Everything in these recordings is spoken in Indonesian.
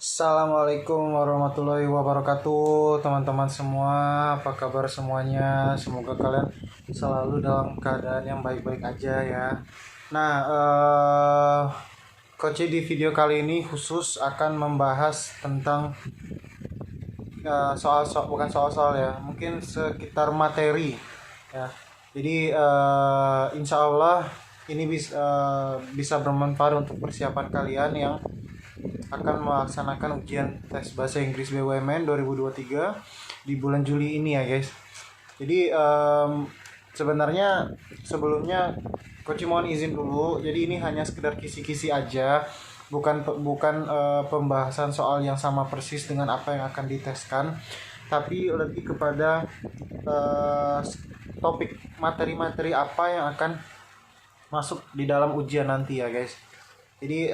Assalamualaikum warahmatullahi wabarakatuh, teman-teman semua. Apa kabar semuanya? Semoga kalian selalu dalam keadaan yang baik-baik aja ya. Nah, Coach di video kali ini khusus akan membahas tentang soal-soal, bukan soal-soal ya, mungkin sekitar materi ya. Jadi insya Allah ini bisa bermanfaat untuk persiapan kalian yang akan melaksanakan ujian tes bahasa Inggris BUMN 2023 di bulan Juli ini ya guys. Jadi sebenarnya sebelumnya Coach mohon izin dulu. Jadi ini hanya sekedar kisi-kisi aja, bukan pembahasan soal yang sama persis dengan apa yang akan diteskan, tapi lebih kepada topik materi-materi apa yang akan masuk di dalam ujian nanti ya guys. Jadi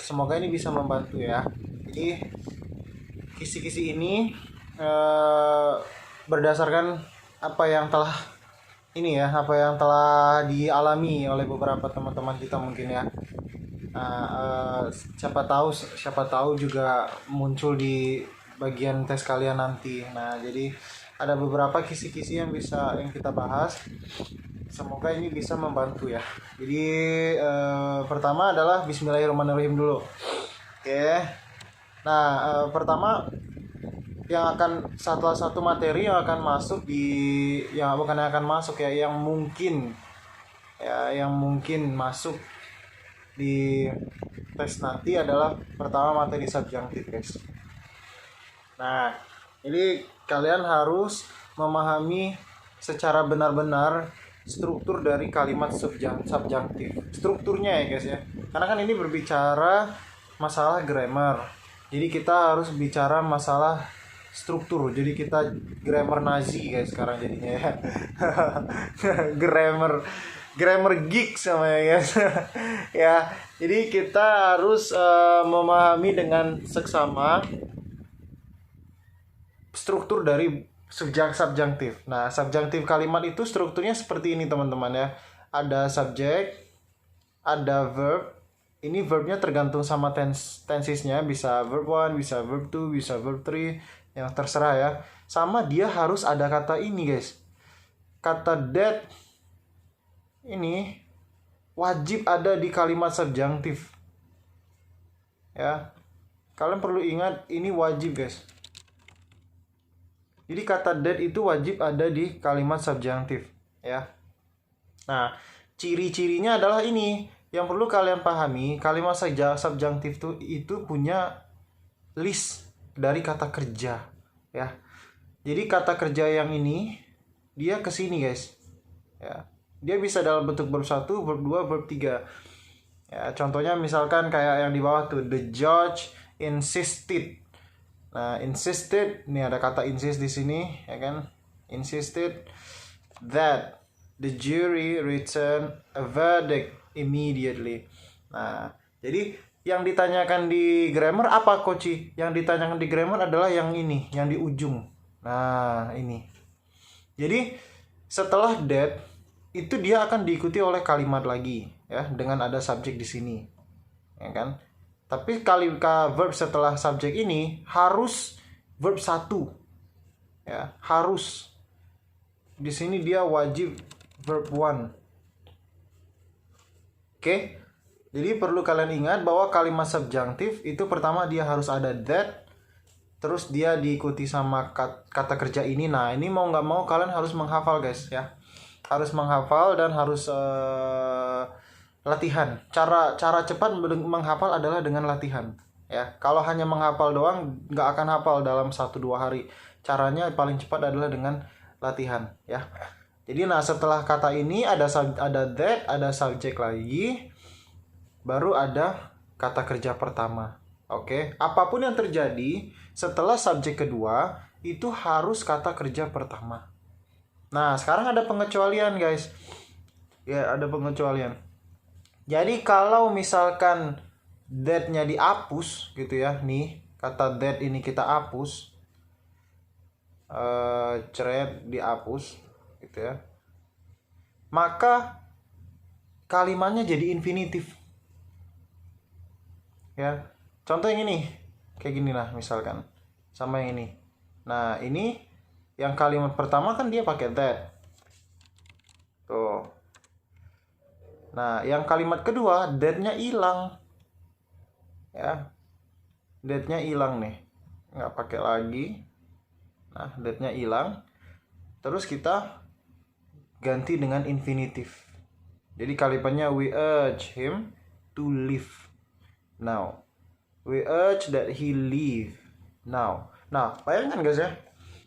semoga ini bisa membantu ya. Jadi kisi-kisi ini berdasarkan apa yang telah dialami oleh beberapa teman-teman kita mungkin ya. Siapa tahu juga muncul di bagian tes kalian nanti. Nah, jadi ada beberapa kisi-kisi yang kita bahas. Semoga ini bisa membantu ya. Jadi pertama adalah Bismillahirrahmanirrahim dulu. Oke. Nah, pertama yang akan satu materi yang akan masuk yang mungkin masuk di tes nanti adalah pertama materi subjunctive guys. Nah, jadi kalian harus memahami secara benar-benar struktur dari kalimat subjunctive. Strukturnya ya guys ya. Karena kan ini berbicara masalah grammar. Jadi kita harus bicara masalah struktur. Jadi kita grammar Nazi guys sekarang jadinya ya. grammar geek sama ya guys. Ya, jadi kita harus memahami dengan seksama struktur dari subjunctive. Nah, subjunctive kalimat itu strukturnya seperti ini teman-teman ya. Ada subjek, ada verb. Ini verbnya tergantung sama tensesnya, bisa verb 1, bisa verb 2, bisa verb 3, yang terserah ya. Sama dia harus ada kata ini guys. Kata that ini wajib ada di kalimat subjunctive. Ya. Kalian perlu ingat ini wajib guys. Jadi kata that itu wajib ada di kalimat subjunctive ya. Nah, ciri-cirinya adalah ini. Yang perlu kalian pahami, kalimat subjunctive itu punya list dari kata kerja ya. Jadi kata kerja yang ini dia ke sini guys. Ya. Dia bisa dalam bentuk verb 1, verb 2, verb 3. Ya, contohnya misalkan kayak yang di bawah tuh, the judge insisted. Nah, insisted, ini ada kata insist di sini, ya kan? Insisted that the jury return a verdict immediately. Nah, jadi yang ditanyakan di grammar apa, Koci? Yang ditanyakan di grammar adalah yang ini, yang di ujung. Nah, ini. Jadi, setelah that, itu dia akan diikuti oleh kalimat lagi, ya, dengan ada subjek di sini. Ya kan? Tapi verb setelah subjek ini harus verb 1. Ya, harus. Di sini dia wajib verb 1. Oke. Jadi perlu kalian ingat bahwa kalimat subjunctive itu pertama dia harus ada that, terus dia diikuti sama kata kerja ini. Nah, ini mau nggak mau kalian harus menghafal guys ya. Harus menghafal dan harus latihan. Cara cepat menghafal adalah dengan latihan ya. Kalau hanya menghafal doang nggak akan hafal dalam 1-2 hari. Caranya paling cepat adalah dengan latihan ya. Jadi nah, setelah kata ini ada that, ada subjek lagi, baru ada kata kerja pertama. Oke, apapun yang terjadi setelah subjek kedua itu harus kata kerja pertama. Nah, sekarang ada pengecualian guys. Ya, ada pengecualian. Jadi kalau misalkan that-nya dihapus gitu ya, nih kata that ini kita hapus, dihapus gitu ya, maka kalimatnya jadi infinitif ya. Contoh yang ini, kayak gini lah misalkan, sama yang ini. Nah ini yang kalimat pertama kan dia pakai that, tuh. Nah yang kalimat kedua that-nya hilang, ya, that-nya hilang nih, nggak pakai lagi. Nah that-nya hilang, terus kita ganti dengan infinitive. Jadi kalimatnya we urge him to leave now. We urge that he leave now. Nah, bayangkan guys ya.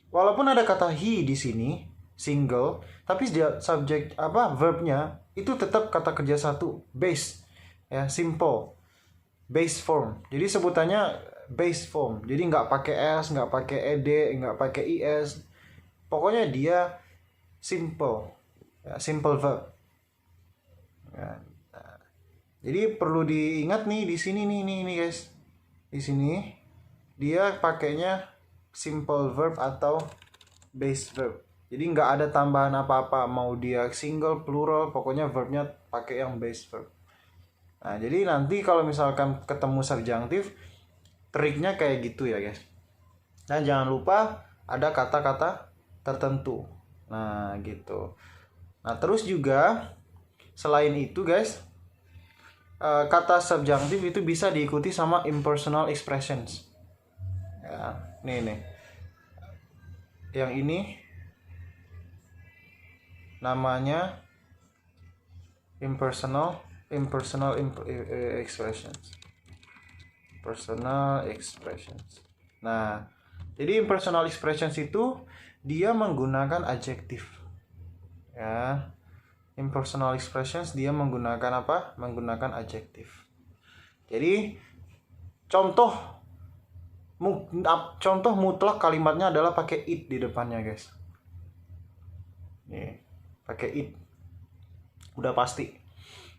Walaupun ada kata he di sini, single, tapi subjek verbnya itu tetap kata kerja satu, base. Ya, simple. Base form. Jadi sebutannya base form. Jadi nggak pakai s, nggak pakai ed, nggak pakai is. Pokoknya dia simple. Ya, simple verb. Ya. Nah, jadi perlu diingat nih di sini nih guys. Di sini dia pakainya simple verb atau base verb. Jadi nggak ada tambahan apa-apa, mau dia single, plural, pokoknya verbnya pakai yang base verb. Nah, jadi nanti kalau misalkan ketemu subjunctive, triknya kayak gitu ya guys. Dan jangan lupa ada kata-kata tertentu. Nah, gitu. Nah, terus juga selain itu guys, kata subjunctive itu bisa diikuti sama impersonal expressions. Ya, nih. Yang ini namanya impersonal expressions. Personal expressions. Nah, jadi impersonal expressions itu dia menggunakan adjektif. Ya. Impersonal expressions dia menggunakan apa? Menggunakan adjektif. Jadi contoh mutlak kalimatnya adalah pakai it di depannya guys. Nih, pakai it. Udah pasti.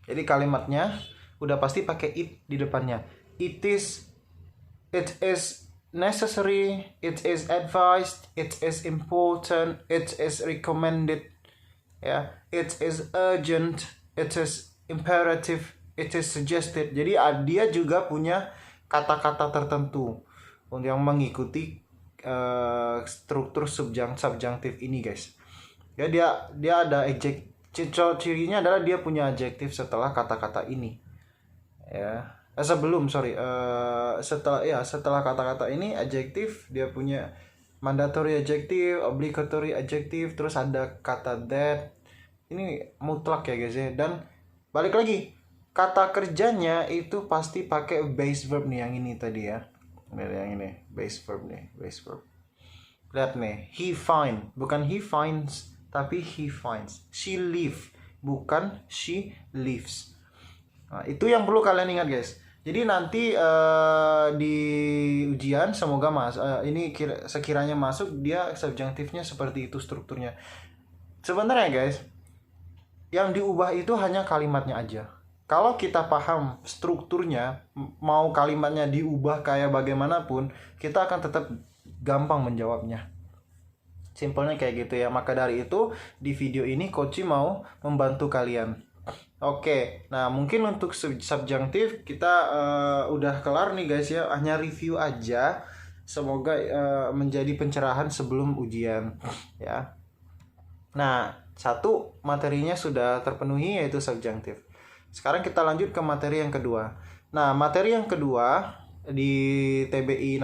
Jadi kalimatnya udah pasti pakai it di depannya. It is necessary, it is advised, it is important, it is recommended. Ya, it is urgent, it is imperative, it is suggested. Jadi dia juga punya kata-kata tertentu yang mengikuti struktur subjunctive ini guys. Ya, dia ada cirinya adalah dia punya adjektif setelah kata-kata ini. Ya, setelah kata-kata ini adjektif, dia punya mandatory adjective, obligatory adjective, terus ada kata that. Ini mutlak ya guys ya. Dan balik lagi, kata kerjanya itu pasti pakai base verb nih, yang ini tadi ya. Yang ini base verb nih, base verb. Lihat nih, he find, bukan he finds, tapi he finds. She leave, bukan she leaves. Nah, itu yang perlu kalian ingat guys. Jadi nanti di ujian semoga ini sekiranya masuk, dia subjunctifnya seperti itu strukturnya. Sebenarnya guys, yang diubah itu hanya kalimatnya aja. Kalau kita paham strukturnya, mau kalimatnya diubah kayak bagaimanapun, kita akan tetap gampang menjawabnya. Simpelnya kayak gitu ya. Maka dari itu di video ini Coach mau membantu kalian. Oke, nah mungkin untuk subjunctive kita udah kelar nih guys ya, hanya review aja. Semoga menjadi pencerahan sebelum ujian ya. Nah, satu materinya sudah terpenuhi yaitu subjunctive. Sekarang kita lanjut ke materi yang kedua. Nah, materi yang kedua di TBI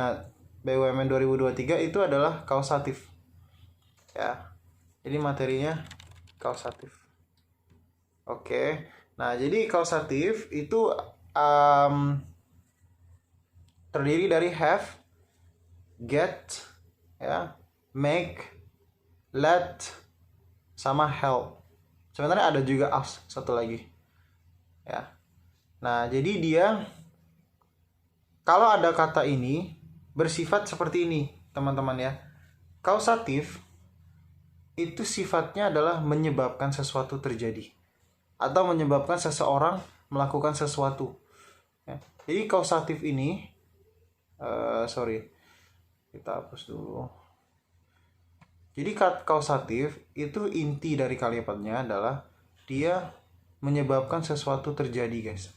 BUMN 2023 itu adalah kausatif. Ya. Jadi materinya kausatif. Oke, nah jadi kausatif itu terdiri dari have, get, ya, make, let, sama help. Sebenarnya ada juga as satu lagi, ya. Nah jadi dia kalau ada kata ini bersifat seperti ini teman-teman ya. Kausatif itu sifatnya adalah menyebabkan sesuatu terjadi atau menyebabkan seseorang melakukan sesuatu. Ya. Jadi kausatif ini, kita hapus dulu. Jadi kausatif itu inti dari kalimatnya adalah dia menyebabkan sesuatu terjadi guys.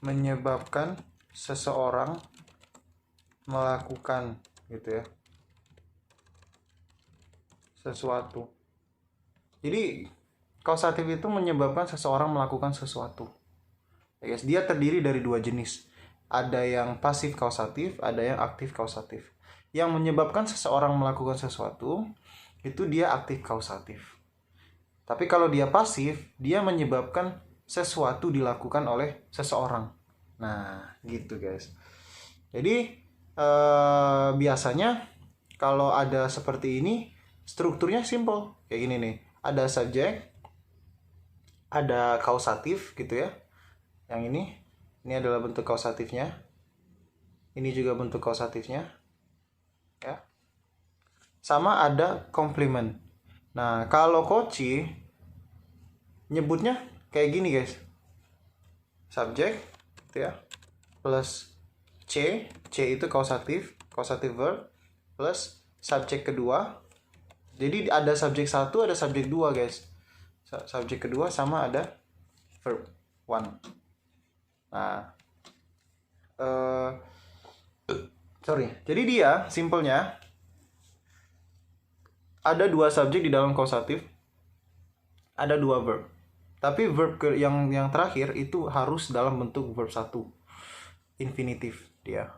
menyebabkan seseorang melakukan gitu ya sesuatu. Jadi kausatif itu menyebabkan seseorang melakukan sesuatu. Ya guys, dia terdiri dari dua jenis. Ada yang pasif kausatif, ada yang aktif kausatif. Yang menyebabkan seseorang melakukan sesuatu itu dia aktif kausatif. Tapi kalau dia pasif, dia menyebabkan sesuatu dilakukan oleh seseorang. Nah, gitu guys. Jadi biasanya kalau ada seperti ini, strukturnya simple. Kayak gini nih. Ada subjek, ada kausatif gitu ya. Yang ini adalah bentuk kausatifnya. Ini juga bentuk kausatifnya. Ya. Sama ada komplement. Nah, kalau Koci nyebutnya kayak gini guys. Subjek gitu ya. Plus C itu kausatif verb plus subjek kedua. Jadi ada subjek 1, ada subjek 2 guys. Subjek kedua sama ada verb 1. Nah, jadi dia simpelnya ada 2 subjek di dalam kausatif, ada 2 verb. Tapi verb yang terakhir itu harus dalam bentuk verb 1, infinitif dia.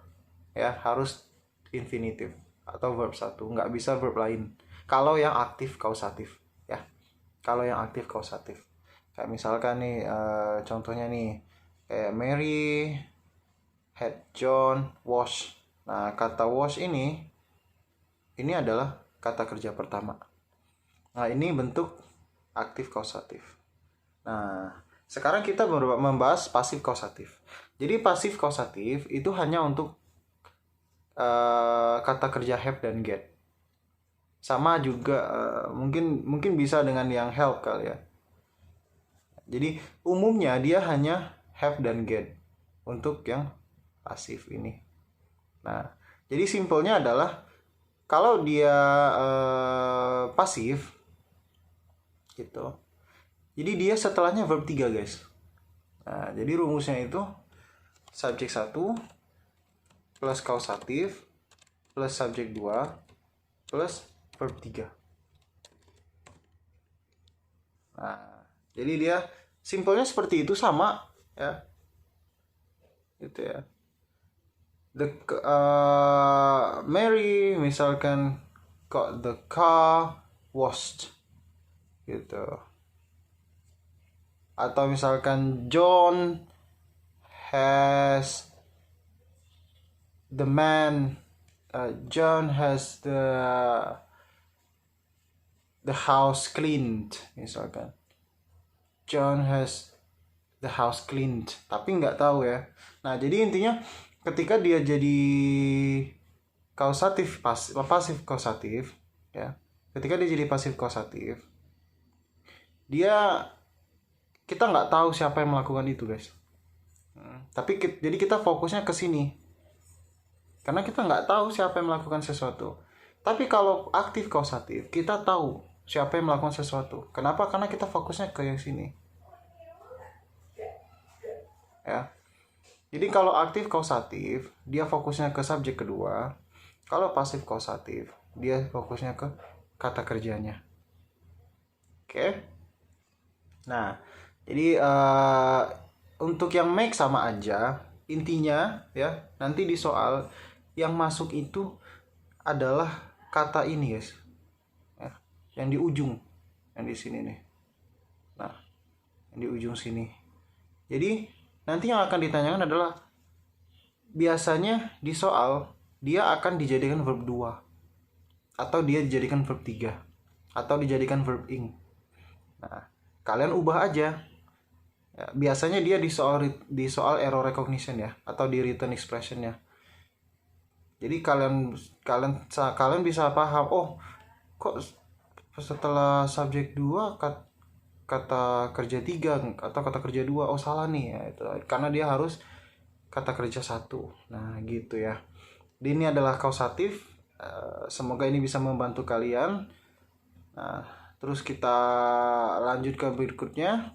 Ya, harus infinitif atau verb 1, nggak bisa verb lain. Kalau yang aktif kausatif, ya. Kalau yang aktif kausatif, kayak misalkan nih, contohnya nih, kayak Mary had John wash. Nah, kata wash ini adalah kata kerja pertama. Nah, ini bentuk aktif kausatif. Nah, sekarang kita membahas pasif kausatif. Jadi pasif kausatif itu hanya untuk kata kerja have dan get. Sama juga mungkin bisa dengan yang help kali ya. Jadi umumnya dia hanya have dan get untuk yang pasif ini. Nah, jadi simpelnya adalah kalau dia pasif gitu. Jadi dia setelahnya verb 3 guys. Nah, jadi rumusnya itu subjek 1 plus kausatif plus subjek 2 plus verb 3. Nah, jadi dia simpelnya seperti itu, sama ya. Gitu ya. Mary misalkan got the car washed gitu. Atau misalkan John has John has the house cleaned, misalkan John has the house cleaned, tapi nggak tahu ya. Nah, jadi intinya ketika dia jadi kausatif pasif kausatif ya, ketika dia jadi pasif kausatif, kita nggak tahu siapa yang melakukan itu guys. Tapi jadi kita fokusnya ke sini karena kita nggak tahu siapa yang melakukan sesuatu. Tapi kalau aktif kausatif, kita tahu siapa yang melakukan sesuatu. Kenapa? Karena kita fokusnya ke yang sini. Ya. Jadi kalau aktif kausatif, dia fokusnya ke subjek kedua. Kalau pasif kausatif, dia fokusnya ke kata kerjanya. Oke. Nah, jadi untuk yang make sama aja, intinya ya, nanti di soal yang masuk itu adalah kata ini guys. Ya, yang di ujung, yang di sini nih. Nah, yang di ujung sini. Jadi nanti yang akan ditanyakan adalah biasanya di soal dia akan dijadikan verb 2 atau dia dijadikan verb 3 atau dijadikan verb ing. Nah, kalian ubah aja. Ya, biasanya dia di soal error recognition ya, atau di written expression ya. Jadi kalian bisa paham, oh kok setelah subjek 2 kata kerja 3 atau kata kerja 2, oh salah nih ya, itu karena dia harus kata kerja 1. Nah, gitu ya. Jadi ini adalah kausatif. Semoga ini bisa membantu kalian. Nah, terus kita lanjut ke berikutnya.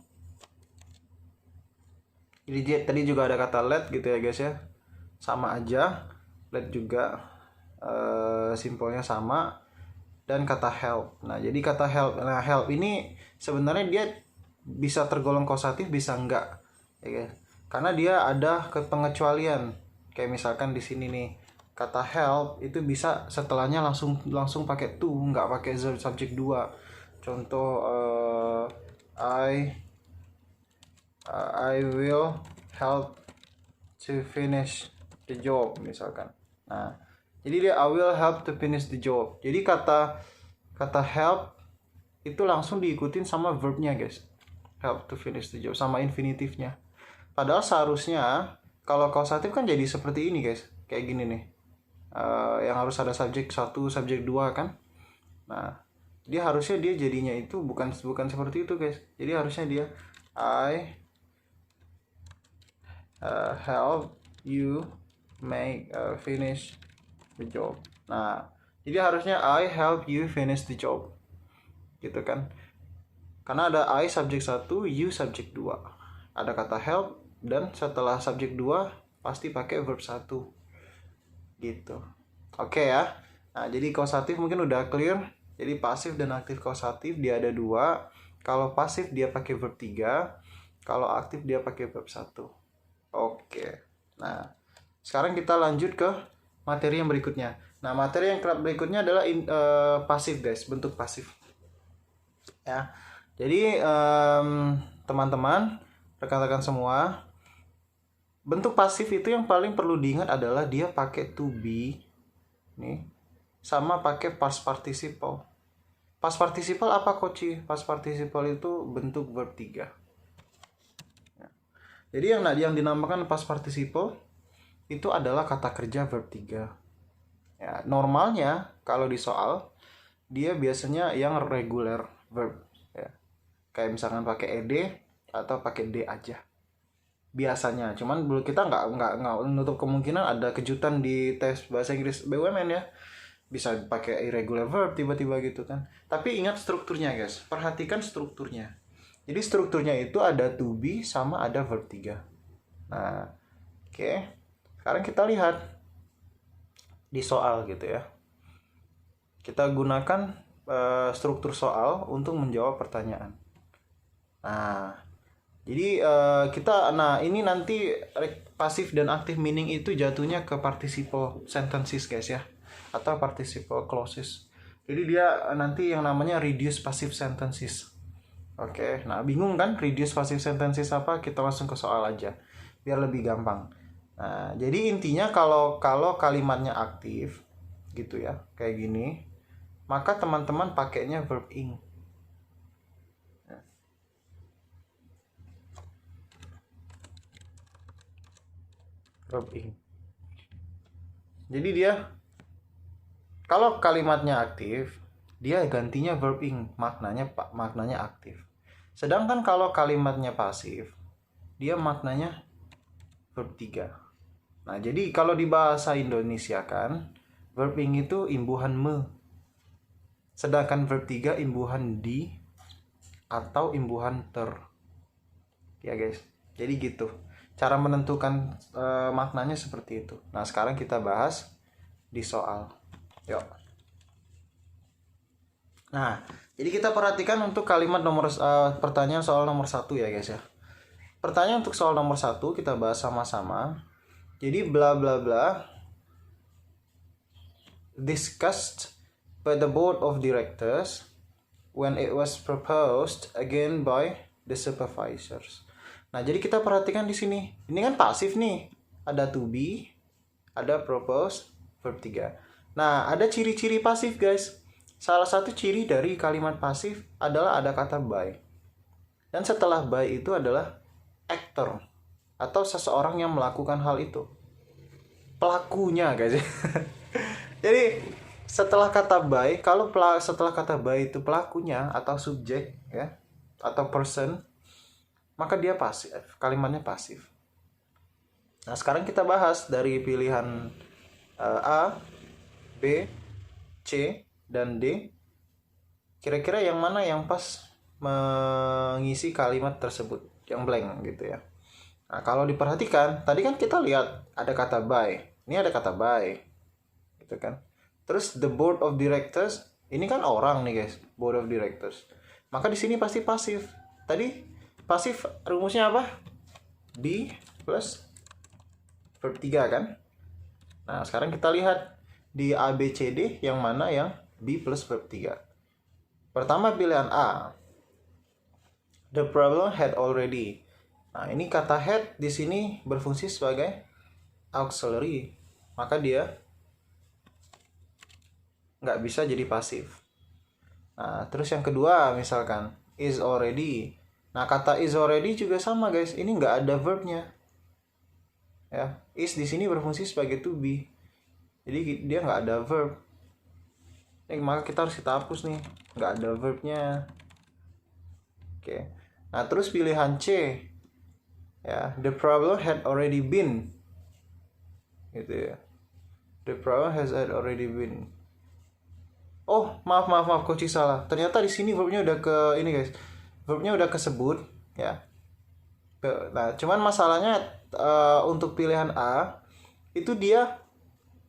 Jadi tadi juga ada kata let gitu ya guys ya, sama aja, let juga simpelnya sama, dan kata help. Nah jadi kata help, nah help ini sebenarnya dia bisa tergolong kausatif bisa enggak ya guys, karena dia ada kepengecualian. Kayak misalkan di sini nih, kata help itu bisa setelahnya langsung pakai to, nggak pakai subjek 2. Contoh I will help to finish the job misalkan. Nah, jadi dia I will help to finish the job. Jadi kata help itu langsung diikutin sama verbnya guys. Help to finish the job sama infinitifnya. Padahal seharusnya kalau kausatif kan jadi seperti ini guys. Kayak gini nih. Yang harus ada subjek 1, subjek 2 kan. Nah, dia harusnya dia jadinya itu bukan seperti itu guys. Jadi harusnya dia I help you make finish the job. Nah, jadi harusnya I help you finish the job. Gitu kan. Karena ada I subjek 1, you subjek 2. Ada kata help dan setelah subjek 2 pasti pakai verb 1. Gitu. Oke ya. Nah, jadi kausatif mungkin udah clear. Jadi pasif dan aktif kausatif dia ada 2. Kalau pasif dia pakai verb 3, kalau aktif dia pakai verb 1. Oke. Nah, sekarang kita lanjut ke materi yang berikutnya. Nah, materi yang berikutnya adalah pasif guys, bentuk pasif. Ya. Jadi teman-teman, rekan-rekan semua, bentuk pasif itu yang paling perlu diingat adalah dia pakai to be nih, sama pakai past participle. Past participle apa Koci? Past participle itu bentuk verb 3. Jadi yang dinamakan past participle itu adalah kata kerja verb 3. Ya, normalnya kalau di soal dia biasanya yang regular verb ya. Kayak misalkan pakai ed atau pakai d aja. Biasanya, cuman kita nggak menutup kemungkinan ada kejutan di tes bahasa Inggris BUMN ya. Bisa pakai irregular verb tiba-tiba gitu kan. Tapi ingat strukturnya guys. Perhatikan strukturnya. Jadi strukturnya itu ada to be sama ada verb 3. Nah, oke. Sekarang kita lihat di soal gitu ya. Kita gunakan struktur soal untuk menjawab pertanyaan. Nah, jadi ini nanti pasif dan active meaning itu jatuhnya ke participle sentences guys ya, atau participle clauses. Jadi dia nanti yang namanya reduce passive sentences. Oke, nah bingung kan reduce passive sentences apa? Kita langsung ke soal aja, biar lebih gampang. Nah, jadi intinya kalau kalimatnya aktif, gitu ya, kayak gini, maka teman-teman pakainya verb ing. Verb ing. Jadi dia, kalau kalimatnya aktif, dia gantinya verb ing, maknanya aktif. Sedangkan kalau kalimatnya pasif, dia maknanya verb 3. Nah, jadi kalau di bahasa Indonesia kan, verb ing itu imbuhan me. Sedangkan verb 3 imbuhan di atau imbuhan ter. Ya guys, jadi gitu. Cara menentukan maknanya seperti itu. Nah, sekarang kita bahas di soal. Yuk. Nah, jadi kita perhatikan untuk kalimat pertanyaan soal nomor 1 ya guys ya. Pertanyaan untuk soal nomor 1 kita bahas sama-sama. Jadi bla bla bla discussed by the board of directors when it was proposed again by the supervisors. Nah, jadi kita perhatikan di sini. Ini kan pasif nih. Ada to be, ada propose, verb 3. Nah, ada ciri-ciri pasif guys. Salah satu ciri dari kalimat pasif adalah ada kata by. Dan setelah by itu adalah actor atau seseorang yang melakukan hal itu. Pelakunya guys. Jadi setelah kata by, setelah kata by itu pelakunya atau subjek ya, atau person, maka dia pasif, kalimatnya pasif. Nah, sekarang kita bahas dari pilihan A, B, C, dan D. Kira-kira yang mana yang pas mengisi kalimat tersebut, yang blank gitu ya. Nah, kalau diperhatikan, tadi kan kita lihat ada kata by. Ini ada kata by. Gitu kan. Terus the board of directors, ini kan orang nih guys, board of directors. Maka di sini pasti pasif. Tadi pasif rumusnya apa? Be plus verb 3 kan? Nah, sekarang kita lihat di A, B, C, D yang mana yang be plus verb 3. Pertama pilihan A. The problem had already. Nah, ini kata had di sini berfungsi sebagai auxiliary. Maka dia nggak bisa jadi pasif. Nah, terus yang kedua misalkan is already. Nah, kata is already juga sama guys. Ini nggak ada verbnya. Ya, is di sini berfungsi sebagai to be. Jadi dia nggak ada verb. Maka kita harus kita hapus nih. Nggak ada verbnya. Oke. Nah, terus pilihan C. Ya, the problem had already been. Gitu ya. The problem has already been. Oh, maaf, coach salah. Ternyata di sini verbnya udah ke ini guys. Verbnya udah kesebut, ya. Nah, cuman masalahnya untuk pilihan A itu dia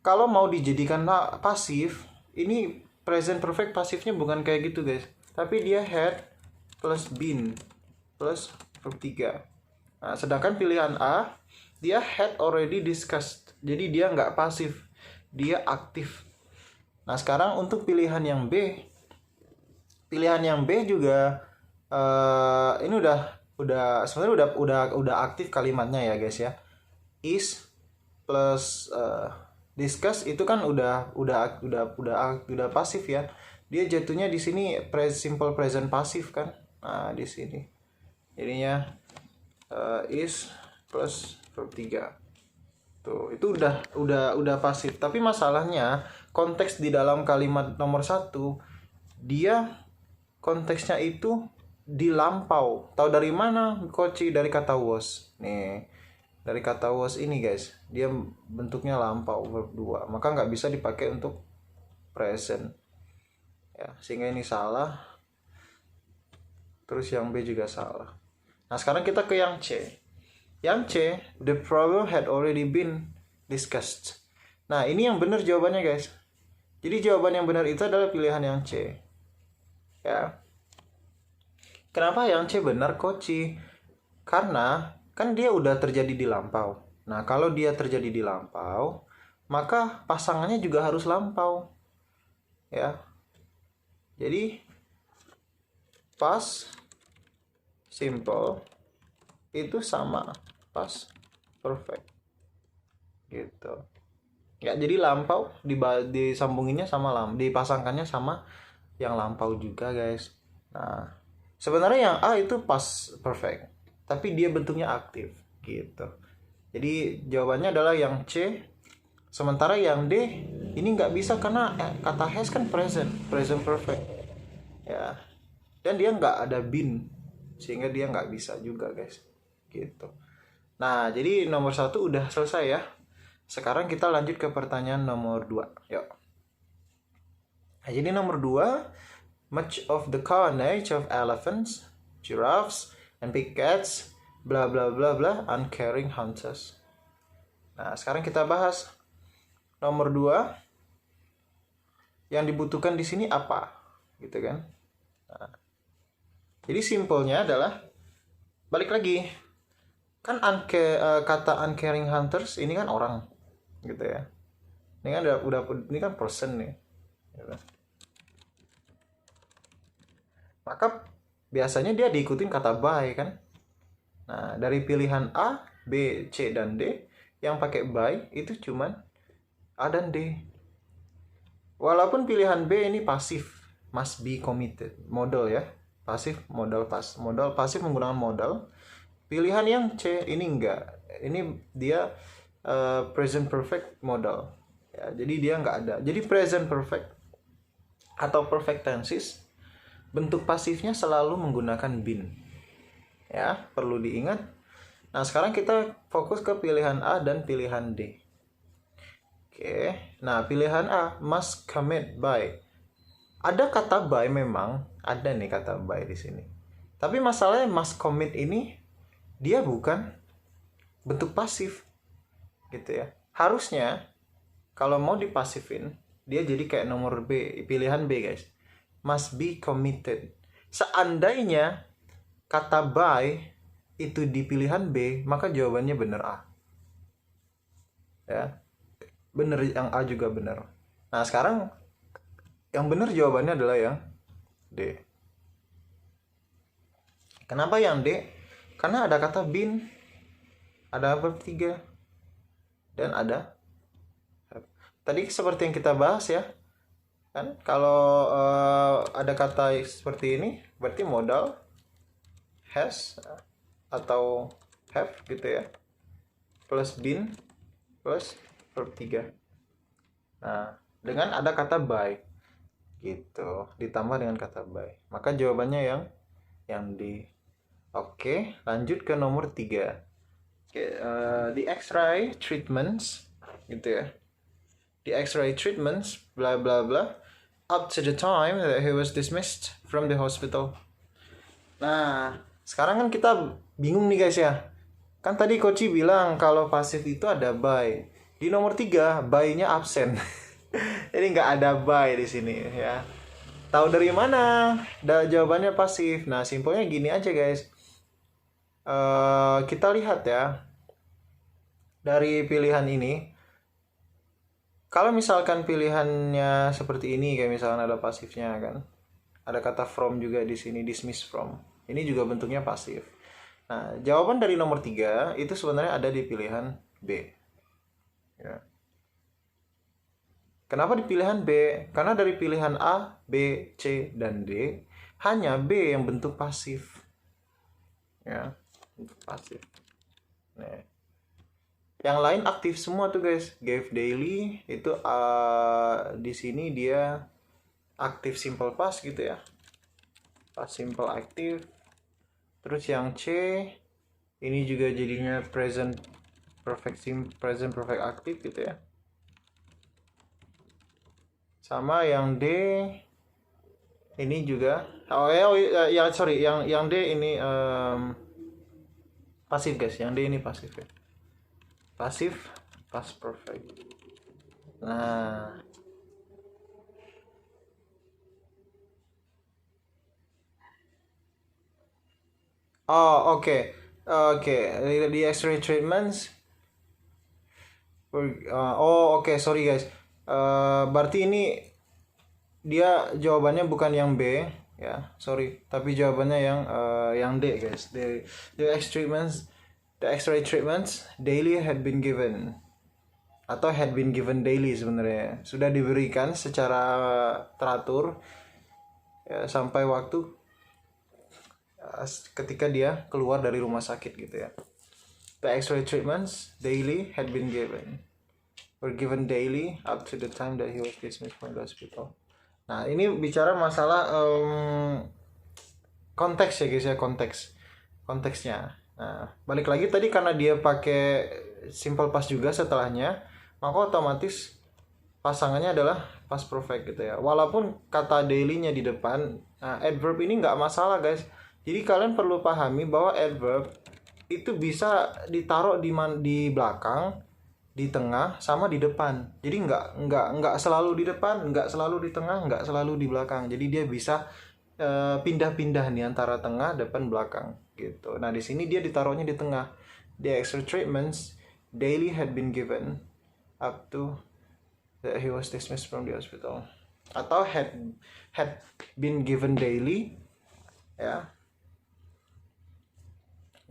kalau mau dijadikan pasif, ini present perfect pasifnya bukan kayak gitu guys. Tapi dia had plus been plus verb 3. Nah, sedangkan pilihan A dia had already discussed. Jadi dia nggak pasif, dia aktif. Nah, sekarang untuk pilihan yang B. Pilihan yang B juga ini udah sebenarnya udah aktif kalimatnya ya guys ya. Is plus discuss itu kan udah pasif ya. Dia jatuhnya di sini simple present pasif kan. Nah, di sini. Jadinya is plus verb 3. Tuh, itu udah pasif. Tapi masalahnya konteks di dalam kalimat nomor 1 dia konteksnya itu di lampau. Tahu dari mana, Coach? Dari kata was. Nih, dari kata was ini guys, dia bentuknya lampau verb 2. Maka nggak bisa dipakai untuk present. Ya, sehingga ini salah. Terus yang B juga salah. Nah, sekarang kita ke yang C. Yang C, the problem had already been discussed. Nah, ini yang benar jawabannya guys. Jadi jawaban yang benar itu adalah pilihan yang C. Ya. Kenapa yang C benar, Coach? Karena kan dia udah terjadi di lampau. Nah, kalau dia terjadi di lampau, maka pasangannya juga harus lampau. Ya. Jadi past simple itu sama past perfect. Gitu. Ya, jadi lampau disambunginnya sama dipasangkannya sama yang lampau juga, guys. Nah, sebenarnya yang A itu past perfect, tapi dia bentuknya aktif gitu. Jadi jawabannya adalah yang C. Sementara yang D ini nggak bisa karena kata has kan present perfect. Ya. Dan dia nggak ada been, sehingga dia nggak bisa juga, guys. Gitu. Nah, jadi nomor 1 udah selesai ya. Sekarang kita lanjut ke pertanyaan nomor 2. Yuk. Nah, jadi nomor 2, much of the carnage of elephants, giraffes, and big cats, bla bla bla bla, uncaring hunters. Nah, sekarang kita bahas nomor 2. Yang dibutuhkan di sini apa? Gitu kan? Nah, jadi simpelnya adalah balik lagi. Kan kata uncaring hunters ini kan orang gitu ya. Ini kan ini kan person nih. Gitu. Maka biasanya dia diikutin kata by kan. Nah, dari pilihan A, B, C, dan D yang pakai by itu cuman A dan D. Walaupun pilihan B ini pasif, must be committed, modal ya. Pasif, modal pasif menggunakan modal. Pilihan yang C ini enggak. Ini dia present perfect modal. Ya, jadi dia enggak ada. Jadi present perfect atau perfect tenses bentuk pasifnya selalu menggunakan been. Ya, perlu diingat. Nah, sekarang kita fokus ke pilihan A dan pilihan D. Oke. Nah, pilihan A must commit by. Ada kata by memang, ada nih kata by di sini. Tapi masalahnya must commit ini dia bukan bentuk pasif gitu ya. Harusnya kalau mau dipasifin dia jadi kayak nomor B, pilihan B guys, must be committed. Seandainya kata by itu di pilihan B, maka jawabannya bener A ya, bener, yang A juga bener. Nah sekarang yang bener jawabannya adalah yang D. Kenapa yang D? Karena ada kata been, ada verb 3, dan ada tadi seperti yang kita bahas ya kan, kalau ada kata seperti ini berarti modal has atau have gitu ya, plus been plus verb 3. Nah dengan ada kata by gitu, ditambah dengan kata by, maka jawabannya yang D. Oke, lanjut ke nomor 3. The X-ray treatments gitu ya. The X-ray treatments bla bla bla up to the time that he was dismissed from the hospital. Nah, sekarang kan kita bingung nih guys ya. Kan tadi Koci bilang kalau pasif itu ada by. Di nomor 3 by-nya absen. Jadi nggak ada by di sini ya. Tahu dari mana? Jawabannya pasif. Nah, simpelnya gini aja guys. Kita lihat ya dari pilihan ini. Kalau misalkan pilihannya seperti ini, kayak misalkan ada pasifnya kan, ada kata from juga di sini, dismiss from. Ini juga bentuknya pasif. Nah, jawaban dari nomor 3 itu sebenarnya ada di pilihan B. Ya. Kenapa di pilihan B? Karena dari pilihan A, B, C, dan D hanya B yang bentuk pasif. Ya. Untuk pasif. Nah, yang lain aktif semua tuh guys. Gave daily itu di sini dia aktif simple past gitu ya. Past simple aktif. Terus yang C ini juga jadinya present perfect aktif gitu ya. Sama yang D ini juga yang D ini pasif guys, yang D ini pasif ya. Pasif past perfect. Nah, oke. Di X-ray treatments. Sorry guys. Berarti ini dia jawabannya bukan yang B ya, sorry, tapi jawabannya yang D guys. The X-ray treatments daily had been given, atau had been given daily sebenarnya, sudah diberikan secara teratur ya, sampai waktu ketika dia keluar dari rumah sakit gitu ya. The X-ray treatments daily had been given, were given daily up to the time that he was dismissed from the hospital. Nah ini bicara masalah konteks ya guys ya, konteksnya. Nah balik lagi tadi karena dia pakai simple past juga setelahnya, maka otomatis pasangannya adalah past perfect gitu ya. Walaupun kata daily-nya di depan, nah adverb ini nggak masalah guys. Jadi kalian perlu pahami bahwa adverb itu bisa ditaruh di belakang, di tengah, sama di depan. Jadi nggak selalu di depan, nggak selalu di tengah, nggak selalu di belakang. Jadi dia bisa pindah-pindah nih antara tengah, depan, belakang gitu. Nah di sini dia ditaruhnya di tengah. The extra treatments daily had been given up to that he was dismissed from the hospital, atau had been given daily ya,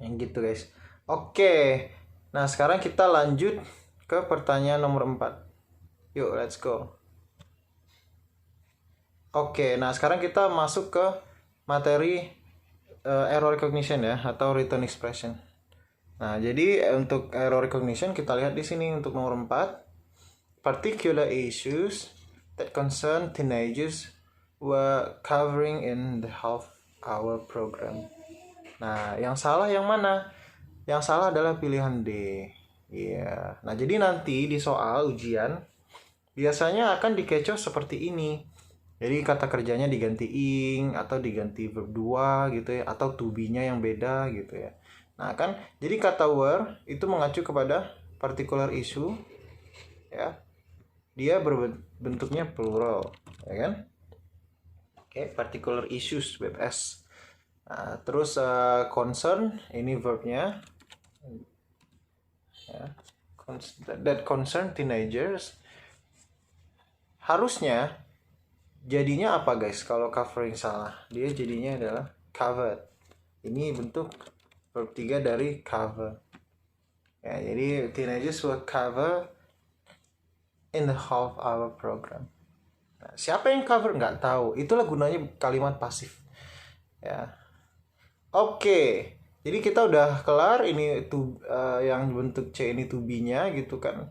yang gitu guys. Oke, nah sekarang kita lanjut ke pertanyaan nomor 4. Yuk let's go. Oke, nah sekarang kita masuk ke materi error recognition ya, atau return expression. Nah jadi untuk error recognition kita lihat di sini untuk nomor 4, particular issues that concern teenagers were covering in the half-hour program. Nah yang salah yang mana? Yang salah adalah pilihan D. Iya. Nah jadi nanti di soal ujian biasanya akan dikecoh seperti ini. Jadi kata kerjanya diganti ing atau diganti verb 2 gitu ya, atau to be-nya yang beda gitu ya. Nah kan, jadi kata were itu mengacu kepada particular issue, ya. Dia berbentuknya plural, ya kan? Oke, particular issues BPS. Nah, terus concern ini verbnya, ya. That concern teenagers. Harusnya jadinya apa guys? Kalau covering salah, dia jadinya adalah covered. Ini bentuk verb 3 dari cover. Ya, jadi teenagers will cover in the half hour program. Nah, siapa yang cover nggak tahu. Itulah gunanya kalimat pasif. Ya. Oke. Jadi kita udah kelar ini yang bentuk C ini to be-nya gitu kan.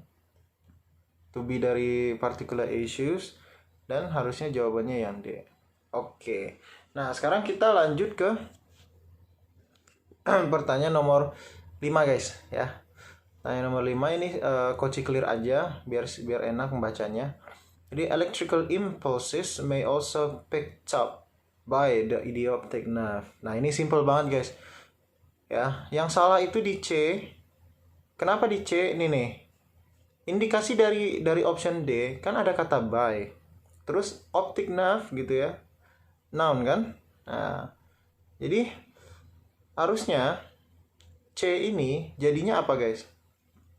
To be dari particular issues dan harusnya jawabannya yang D. Oke. Nah, sekarang kita lanjut ke pertanyaan nomor 5 guys ya. Pertanyaan nomor 5 ini Koci clear aja biar enak membacanya. Jadi electrical impulses may also picked up by the idioptic nerve. Nah, ini simple banget guys. Ya, yang salah itu di C. Kenapa di C? Ini nih. Indikasi dari option D kan ada kata by. Terus optic nerve gitu ya. Noun kan? Nah, jadi harusnya C ini jadinya apa guys?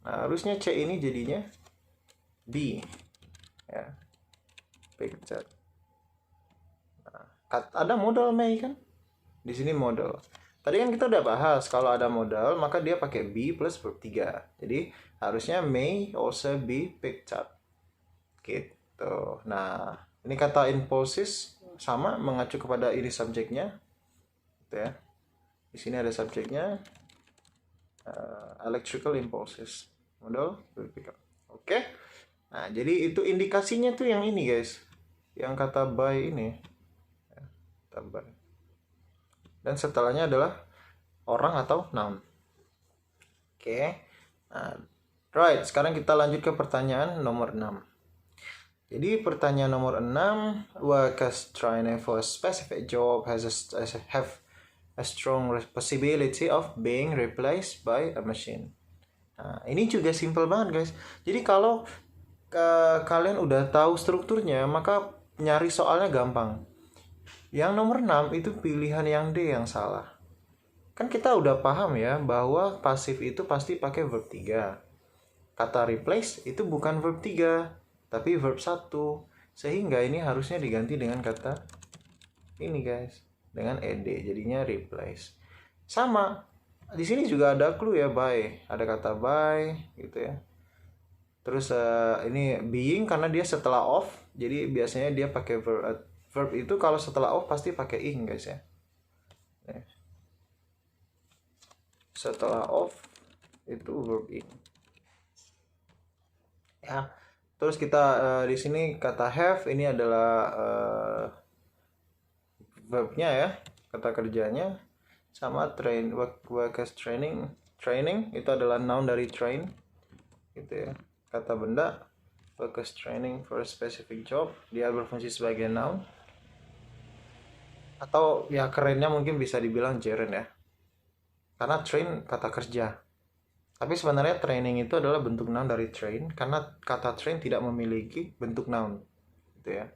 Nah, harusnya C ini jadinya B. Ya. Picture. Nah, ada modal may kan? Di sini modal. Tadi kan kita udah bahas kalau ada modal maka dia pakai be plus verb 3. Jadi harusnya may also be picked up. Gitu. Nah, ini kata impulses sama mengacu kepada ini subjeknya. Gitu ya. Di sini ada subjeknya. Electrical impulses. Modal verb pick up. Oke. Nah, jadi itu indikasinya tuh yang ini guys. Yang kata by ini. Kata by. Dan setelahnya adalah orang atau noun. Oke. Nah, right, sekarang kita lanjut ke pertanyaan nomor 6. Jadi pertanyaan nomor 6, workers trying for a specific job have a strong possibility of being replaced by a machine. Nah, ini juga simple banget guys. Jadi kalau kalian udah tahu strukturnya, maka nyari soalnya gampang. Yang nomor 6 itu pilihan yang D yang salah. Kan kita udah paham ya bahwa pasif itu pasti pakai verb 3. Kata replace itu bukan verb 3, tapi verb 1. Sehingga ini harusnya diganti dengan kata ini guys, dengan ed, jadinya replace. Sama. Di sini juga ada clue ya by. Ada kata by gitu ya. Terus ini being karena dia setelah of, jadi biasanya dia pakai verb itu kalau setelah of pasti pakai ing guys ya. Setelah of itu verb ing. Ya. Terus kita di sini kata have ini adalah verbnya ya, kata kerjanya. Sama train, workers training itu adalah noun dari train gitu ya. Kata benda, workers training for a specific job, dia berfungsi sebagai noun. Atau ya kerennya mungkin bisa dibilang gerund ya. Karena train kata kerja. Tapi sebenarnya training itu adalah bentuk noun dari train karena kata train tidak memiliki bentuk noun. Gitu ya.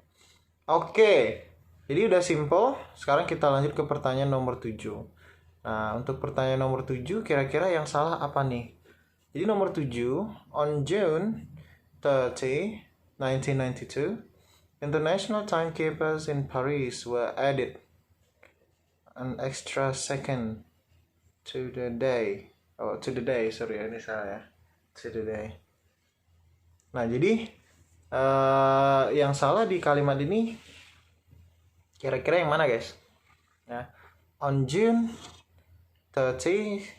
Oke. Jadi udah simple. Sekarang kita lanjut ke pertanyaan nomor 7. Nah, untuk pertanyaan nomor 7 kira-kira yang salah apa nih? Jadi nomor 7, on June 30, 1992, international timekeepers in Paris were added an extra second to the day. Ini salah ya. To the day. Nah, jadi yang salah di kalimat ini kira-kira yang mana, guys? Nah, on June 30th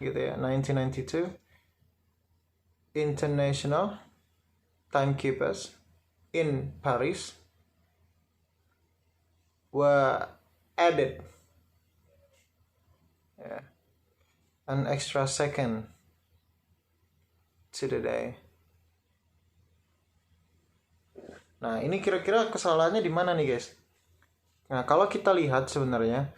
gitu ya, 1992, international timekeepers in Paris were added an extra second to the day. Nah, ini kira-kira kesalahannya di mana nih, guys? Nah, kalau kita lihat sebenarnya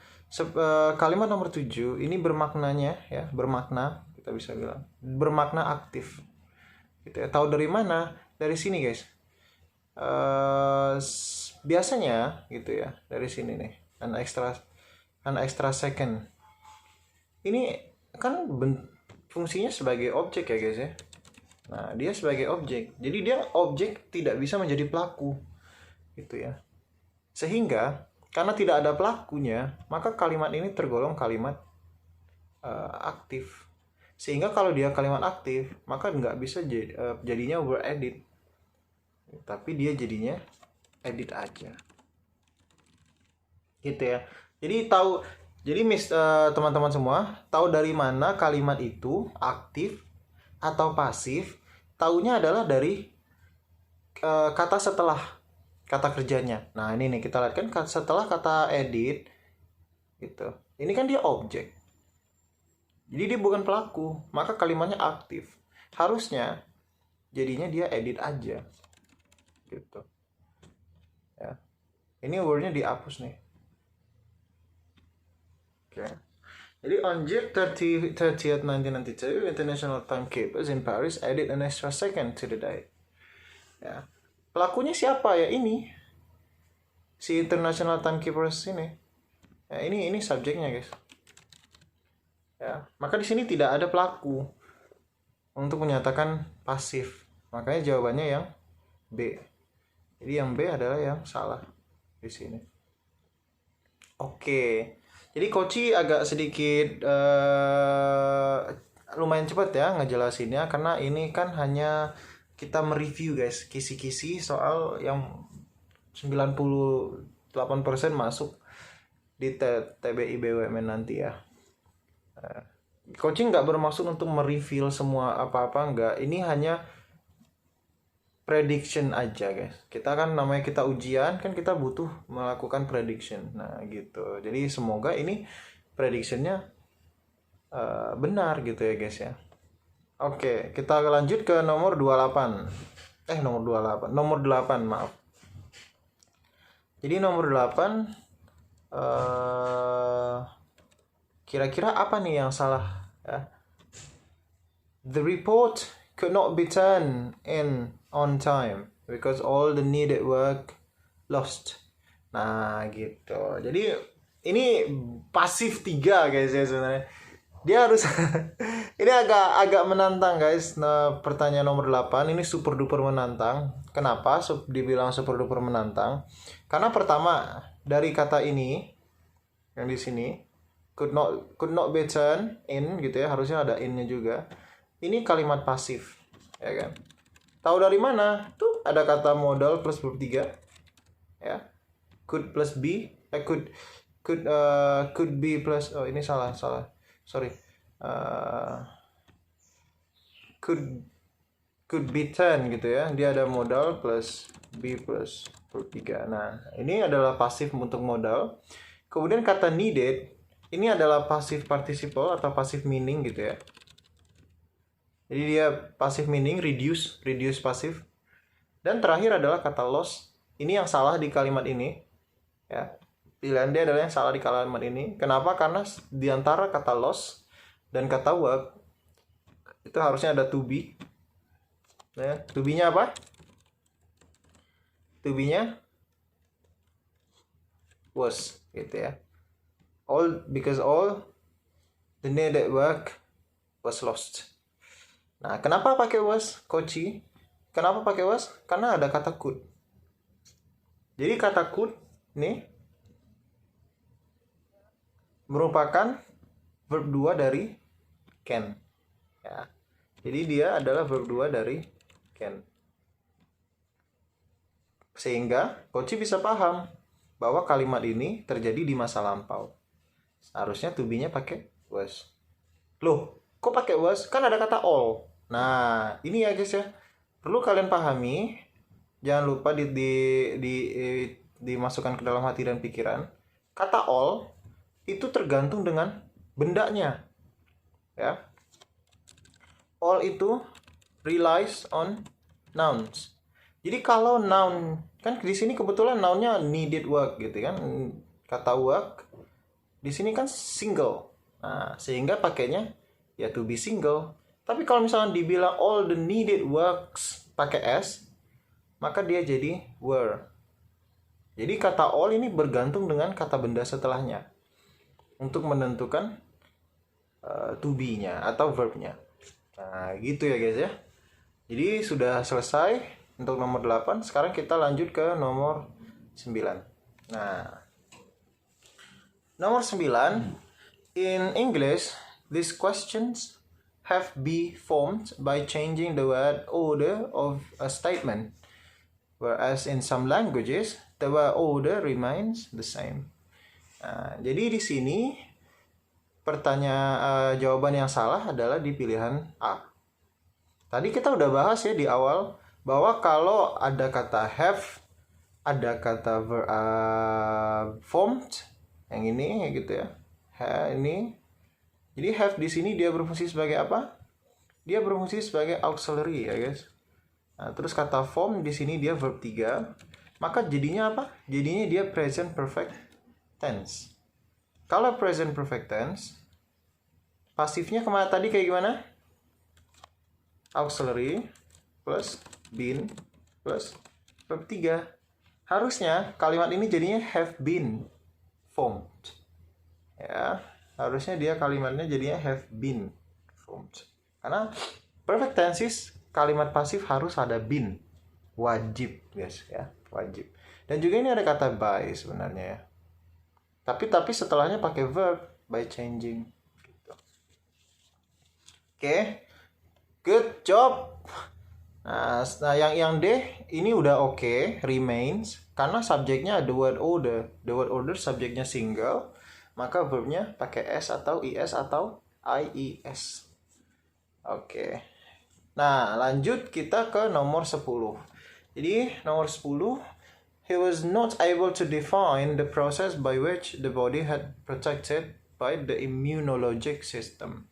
Kalimat nomor 7 ini bermaknanya ya, bermakna, kita bisa bilang bermakna aktif. Gitu ya. Tahu dari mana? Dari sini, guys. Biasanya gitu ya, dari sini nih. An extra second. Ini kan fungsinya sebagai objek ya, guys ya. Nah, dia sebagai objek. Jadi dia objek tidak bisa menjadi pelaku. Gitu ya. Sehingga karena tidak ada pelakunya, maka kalimat ini tergolong kalimat aktif. Sehingga kalau dia kalimat aktif, maka nggak bisa jadinya word edit. Tapi dia jadinya edit aja. Gitu ya. Jadi teman-teman semua, tahu dari mana kalimat itu aktif atau pasif? Taunya adalah dari kata setelah kata kerjanya. Nah, ini nih kita lihat kan setelah kata edit gitu. Ini kan dia objek. Jadi dia bukan pelaku, maka kalimatnya aktif. Harusnya jadinya dia edit aja. Gitu. Ya. Ini wordnya dihapus nih. Oke. Jadi on June 30th 1992, International Timekeepers in Paris added an extra second to the date. Ya. Pelakunya siapa ya? Ini si International Timekeepers ini. Ya, ini subjeknya, guys. Ya, maka di sini tidak ada pelaku untuk menyatakan pasif. Makanya jawabannya yang B. Jadi yang B adalah yang salah di sini. Oke. Jadi Koci agak sedikit lumayan cepat ya ngejelasinnya, karena ini kan hanya kita mereview, guys, kisi-kisi soal yang 98% masuk di TBI BUMN nanti ya. Coaching nggak bermaksud untuk mereveal semua apa-apa, nggak. Ini hanya prediction aja, guys. Kita kan namanya kita ujian, kan kita butuh melakukan prediction. Nah gitu. Jadi semoga ini predictionnya benar gitu ya, guys ya. Oke, kita lanjut ke nomor 28. Nomor 8, maaf. Jadi nomor 8 kira-kira apa nih yang salah ya? The report could not be turned in on time because all the needed work lost. Nah, gitu. Jadi ini pasif 3, guys ya sebenarnya. Dia harus ini agak menantang, guys. Nah, pertanyaan nomor 8 ini super duper menantang. Kenapa dibilang super duper menantang? Karena pertama, dari kata ini yang di sini could not be turned in gitu ya, harusnya ada in-nya juga. Ini kalimat pasif, ya kan? Tahu dari mana? Tuh ada kata modal plus verb 3. Ya. Could plus be, could be plus, oh ini salah. Sorry. Could be 10 gitu ya. Dia ada modal plus be plus verb 3. Nah, ini adalah pasif untuk modal. Kemudian kata needed, ini adalah pasif participle atau pasif meaning gitu ya. Jadi dia pasif meaning, reduce pasif. Dan terakhir adalah kata loss. Ini yang salah di kalimat ini. Ya. Pilihan dia adalah yang salah di kalimat ini. Kenapa? Karena di antara kata loss dan kata work itu harusnya ada to be. Ya, to be-nya apa? To be-nya was gitu ya. Because all the needed work was lost. Nah, kenapa pakai was, Koci? Kenapa pakai was? Karena ada kata could. Jadi kata could nih merupakan verb 2 dari can. Ya. Jadi dia adalah verb 2 dari can. Sehingga Koci bisa paham bahwa kalimat ini terjadi di masa lampau. Harusnya to be-nya pakai was. Loh, kok pakai was? Kan ada kata all. Nah, ini ya, guys ya. Perlu kalian pahami. Jangan lupa dimasukkan ke dalam hati dan pikiran. Kata all itu tergantung dengan bendanya. Ya. All itu relies on nouns. Jadi kalau noun, kan di sini kebetulan nounnya needed work gitu kan. Kata work Di sini kan single. Nah, sehingga pakainya ya to be single. Tapi kalau misalnya dibilang all the needed works pakai s, maka dia jadi were. Jadi kata all ini bergantung dengan kata benda setelahnya untuk menentukan to be-nya atau verb-nya. Nah, gitu ya guys ya. Jadi sudah selesai untuk nomor 8. Sekarang kita lanjut ke nomor 9. Nah, nomor 9, in English, these questions have been formed by changing the word order of a statement, whereas in some languages, the word order remains the same. Nah, jadi di sini jawaban yang salah adalah di pilihan A. Tadi kita udah bahas ya di awal bahwa kalau ada kata have, ada kata formed, yang ini gitu ya. Ini. Jadi have di sini dia berfungsi sebagai apa? Dia berfungsi sebagai auxiliary ya guys. Nah, terus kata form di sini dia verb 3. Maka jadinya apa? Jadinya dia present perfect tense. Kalau present perfect tense, pasifnya kemana tadi kayak gimana? Auxiliary plus been plus verb 3. Harusnya kalimat ini jadinya have been formed. Ya, harusnya dia kalimatnya jadinya have been formed. Karena perfect tenses kalimat pasif harus ada been. Wajib, guys ya, wajib. Dan juga ini ada kata by sebenarnya ya. Tapi setelahnya pakai verb by changing gitu. Oke. Good job. Nah, yang D ini udah oke, remains karena subjeknya ada word order. The word order subjeknya single, maka verbnya pakai s atau is atau ies. Oke. Nah, lanjut kita ke nomor 10. Jadi, nomor 10, he was not able to define the process by which the body had protected by the immunologic system.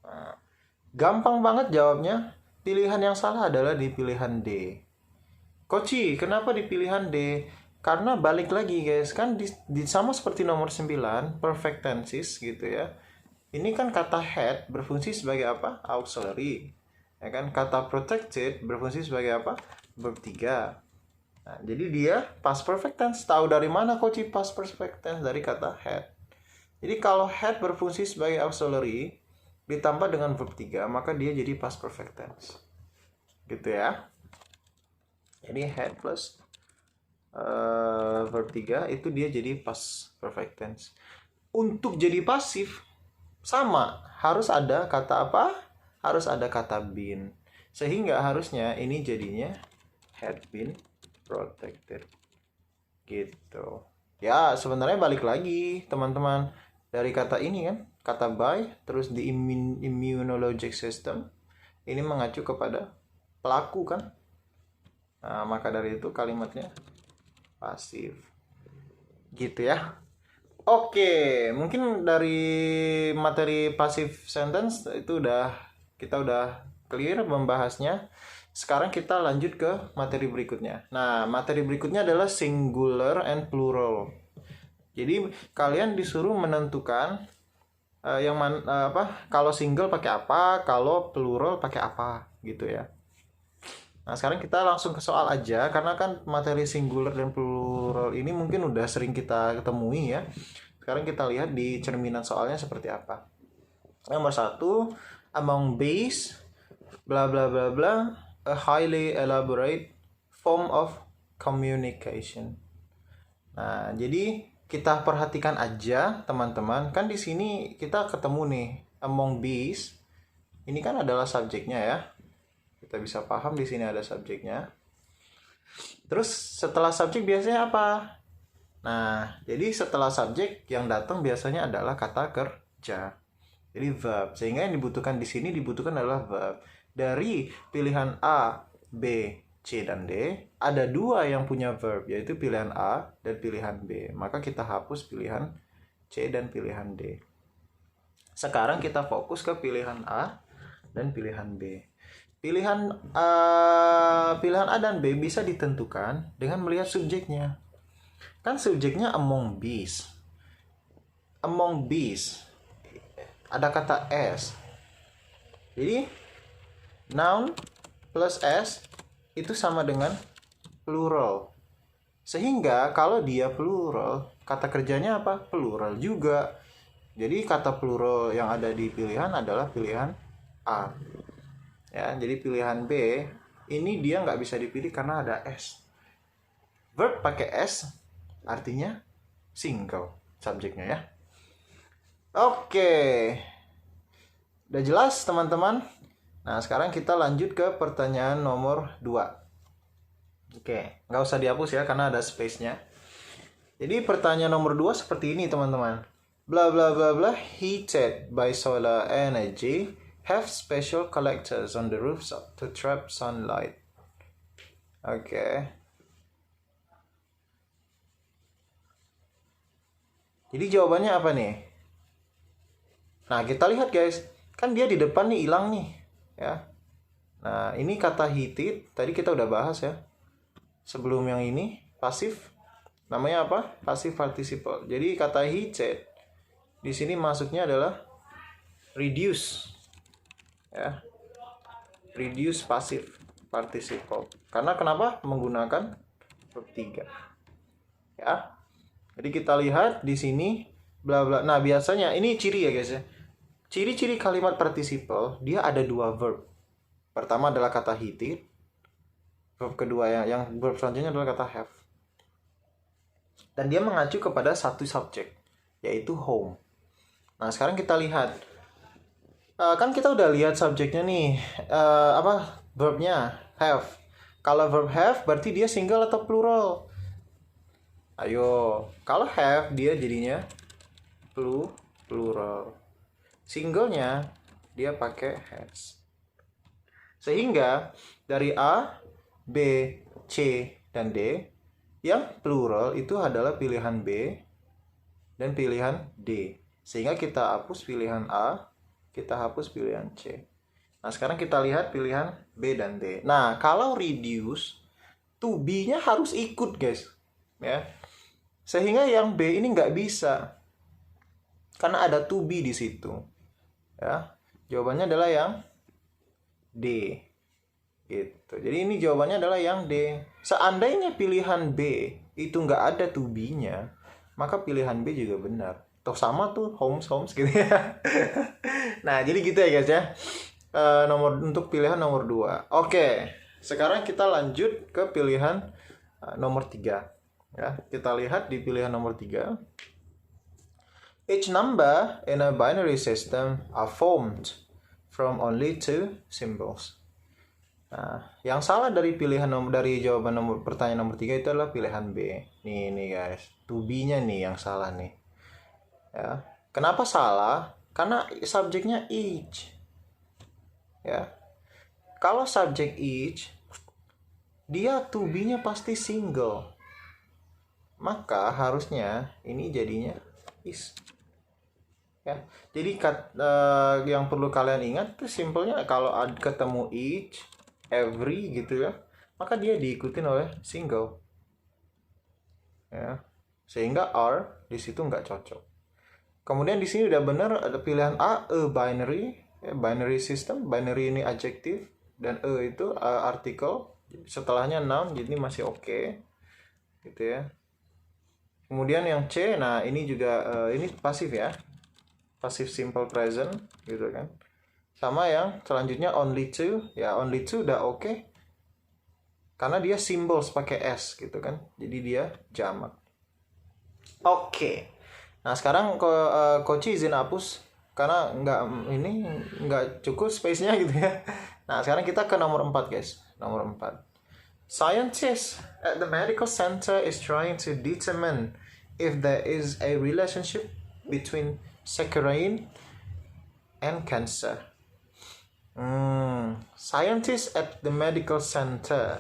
Nah, gampang banget jawabnya. Pilihan yang salah adalah di pilihan D. Koci, kenapa di pilihan D? Karena balik lagi guys, kan sama seperti nomor 9, perfect tenses gitu ya. Ini kan kata had berfungsi sebagai apa? Auxiliary. Ya kan, kata protected berfungsi sebagai apa? Verb 3. Nah, jadi dia past perfect tense. Tahu dari mana Koci past perfect tense? Dari kata had. Jadi kalau had berfungsi sebagai auxiliary ditambah dengan verb 3, maka dia jadi past perfect tense. Gitu ya. Jadi had plus verb 3 itu dia jadi past perfect tense. Untuk jadi pasif sama, harus ada kata apa? Harus ada kata been. Sehingga harusnya ini jadinya had been protected. Gitu. Ya, sebenarnya balik lagi, teman-teman. Dari kata ini kan, kata by, terus di immunologic system, ini mengacu kepada pelaku kan. Nah, maka dari itu kalimatnya pasif. Gitu ya. Oke, mungkin dari materi passive sentence itu kita udah clear membahasnya. Sekarang kita lanjut ke materi berikutnya. Nah, materi berikutnya adalah singular and plural. Jadi kalian disuruh menentukan kalau single pakai apa, kalau plural pakai apa gitu ya. Nah, sekarang kita langsung ke soal aja karena kan materi singular dan plural ini mungkin udah sering kita ketemui ya. Sekarang kita lihat di cerminan soalnya seperti apa. Nomor 1, among these bla bla bla bla a highly elaborate form of communication. Nah, jadi kita perhatikan aja teman-teman, kan di sini kita ketemu nih among these. Ini kan adalah subjeknya ya. Kita bisa paham di sini ada subjeknya. Terus setelah subjek biasanya apa? Nah, jadi setelah subjek yang datang biasanya adalah kata kerja. Jadi verb. Sehingga yang dibutuhkan di sini adalah verb. Dari pilihan A, B, C, dan D, ada 2 yang punya verb, yaitu pilihan A dan pilihan B. Maka kita hapus pilihan C dan pilihan D. Sekarang kita fokus ke pilihan A dan pilihan B. Pilihan A dan B bisa ditentukan dengan melihat subjeknya. Kan subjeknya among these. among bees. Ada kata s. Jadi noun plus s itu sama dengan plural. Sehingga kalau dia plural, kata kerjanya apa? Plural juga. Jadi kata plural yang ada di pilihan adalah pilihan A. Ya, jadi pilihan B ini dia nggak bisa dipilih karena ada s. Verb pakai s artinya single subjeknya ya. Oke. Udah jelas teman-teman? Nah, sekarang kita lanjut ke pertanyaan nomor 2. Oke, nggak usah dihapus ya karena ada space-nya. Jadi pertanyaan nomor 2 seperti ini teman-teman. Bla bla bla bla, heated by solar energy, have special collectors on the roofs to trap sunlight. Oke. Jadi jawabannya apa nih? Nah, kita lihat guys. Kan dia di depan nih hilang nih. Ya. Nah, ini kata heated. Tadi kita udah bahas ya. Sebelum yang ini, pasif. Namanya apa? Passive participle. Jadi kata heated di sini masuknya adalah reduce. Ya. Reduce passive participle. Karena kenapa? Menggunakan verb 3. Ya. Jadi kita lihat di sini bla bla. Nah, biasanya ini ciri ya guys ya. Ciri-ciri kalimat participle, dia ada 2 verb. Pertama adalah kata heated. Verb kedua yang verb selanjutnya adalah kata have. Dan dia mengacu kepada satu subjek, yaitu home. Nah, sekarang kita lihat. Kan kita udah lihat subjeknya nih. Verbnya have. Kalau verb have berarti dia single atau plural? Ayo, kalau have dia jadinya plural. Singlenya dia pakai has. Sehingga dari A, B, C, dan D, yang plural itu adalah pilihan B dan pilihan D. Sehingga kita hapus pilihan A, kita hapus pilihan C. Nah, sekarang kita lihat pilihan B dan D. Nah, kalau reduce, to B-nya harus ikut guys. Ya. Sehingga yang B ini nggak bisa. Karena ada to be di situ. Ya, jawabannya adalah yang D. Gitu. Jadi ini jawabannya adalah yang D. Seandainya pilihan B itu nggak ada to be-nya, maka pilihan B juga benar. Toh sama tuh homes gitu ya. Nah, jadi gitu ya guys ya. Untuk pilihan nomor 2. Oke, sekarang kita lanjut ke pilihan nomor 3. Ya, kita lihat di pilihan nomor 3. Each number in a binary system are formed from only 2 symbols. Nah, yang salah dari jawaban pertanyaan nomor 3 itu adalah pilihan B. Nih guys, to be-nya nih yang salah nih. Ya. Kenapa salah? Karena subjeknya each. Ya. Kalau subjek each, dia to be-nya pasti single. Maka harusnya ini jadinya is. Ya, jadi yang perlu kalian ingat tuh simpelnya kalau ketemu each, every gitu ya, maka dia diikutin oleh single. Ya, sehingga are di situ nggak cocok. Kemudian di sini udah benar ada pilihan A, binary, ya, binary system, binary ini adjective dan itu article, setelahnya noun, jadi masih oke, gitu ya. Kemudian yang C, nah ini juga ini pasif ya. Passive simple present gitu kan. Sama yang selanjutnya only two, ya only two udah oke. Karena dia symbols pakai s gitu kan. Jadi dia jamak. Oke. Nah, sekarang Coach izin hapus karena nggak cukup space-nya gitu ya. Nah, sekarang kita ke nomor 4 guys. Nomor 4. Scientists at the medical center is trying to determine if there is a relationship between saccharine and cancer. Scientists at the medical center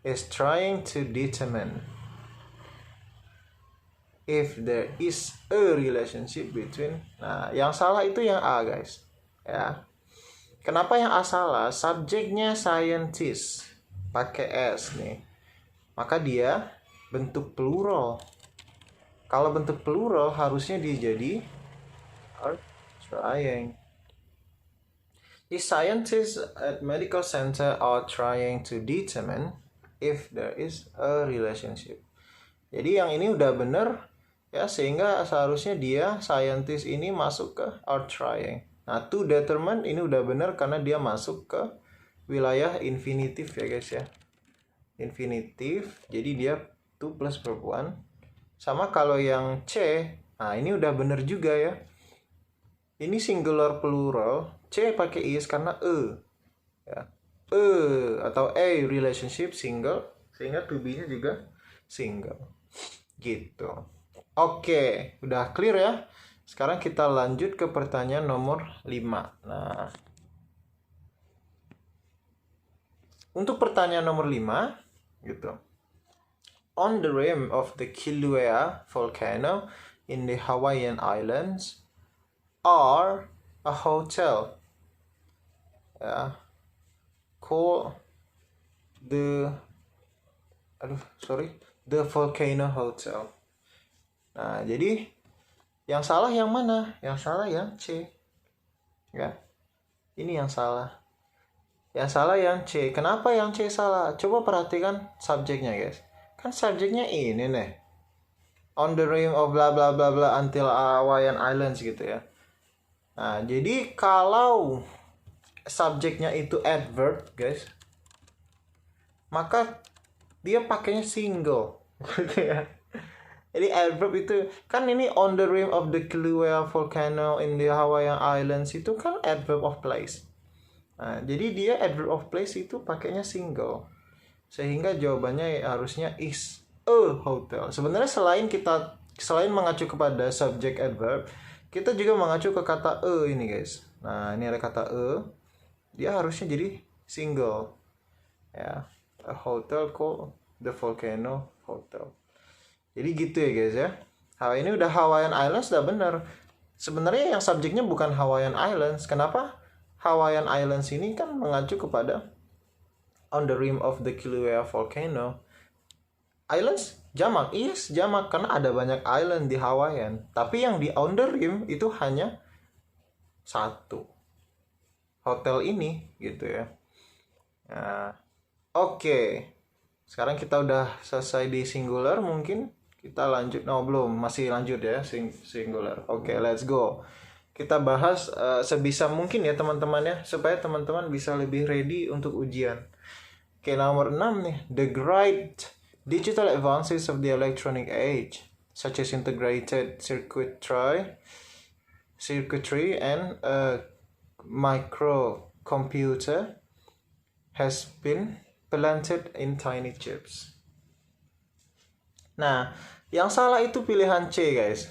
is trying to determine if there is a relationship between. Nah, yang salah itu yang A guys. Ya. Kenapa yang A salah? Subjeknya scientist pakai S nih. Maka dia bentuk plural. Kalau bentuk plural harusnya dia jadi are trying. The scientists at medical center are trying to determine if there is a relationship. Jadi yang ini udah bener ya, sehingga seharusnya dia scientist ini masuk ke are trying. Nah, to determine ini udah bener karena dia masuk ke wilayah infinitif ya guys ya. Infinitif, jadi dia to plus verb one. Sama kalau yang C, nah ini udah bener juga ya. Ini singular plural, C pakai is karena ya. Atau a relationship single, sehingga to be-nya juga single. Gitu. Oke, udah clear ya. Sekarang kita lanjut ke pertanyaan nomor 5. Nah, untuk pertanyaan nomor 5 gitu. On the rim of the Kilauea volcano in the Hawaiian Islands are a hotel called the Volcano Hotel. Nah, jadi yang salah yang mana? Yang salah yang C. Ya. Ini yang salah. Yang salah yang C. Kenapa yang C salah? Coba perhatikan subjeknya, guys. Kan subjeknya ini nih. On the rim of bla bla bla bla until Hawaiian Islands gitu ya. Nah, jadi kalau subjeknya itu adverb, guys, maka dia pakainya single. Gitu ya. Jadi adverb itu kan ini on the rim of the Kilauea volcano in the Hawaiian Islands itu kan adverb of place. Nah, jadi dia adverb of place itu pakainya single. Sehingga jawabannya harusnya is a hotel. Sebenarnya selain mengacu kepada subject adverb, kita juga mengacu ke kata ini guys. Nah, ini ada kata dia harusnya jadi single. Ya, a hotel called the Volcano Hotel. Jadi gitu ya guys ya. Ini udah Hawaiian Islands udah bener. Sebenarnya yang subjeknya bukan Hawaiian Islands. Kenapa? Hawaiian Islands ini kan mengacu kepada on the rim of the Kilauea volcano. Islands jamak, yes jamak karena ada banyak island di Hawaiian. Tapi yang di on the rim itu hanya satu. Hotel ini gitu ya. Nah, oke. Sekarang kita udah selesai di singular, mungkin kita lanjut. No, belum, masih lanjut ya singular. Oke, let's go. Kita bahas sebisa mungkin ya teman-teman ya, supaya teman-teman bisa lebih ready untuk ujian. Oke, nomor 6 nih. The great digital advances of the electronic age, such as integrated circuitry and microcomputer, has been planted in tiny chips. Nah, yang salah itu pilihan C, guys.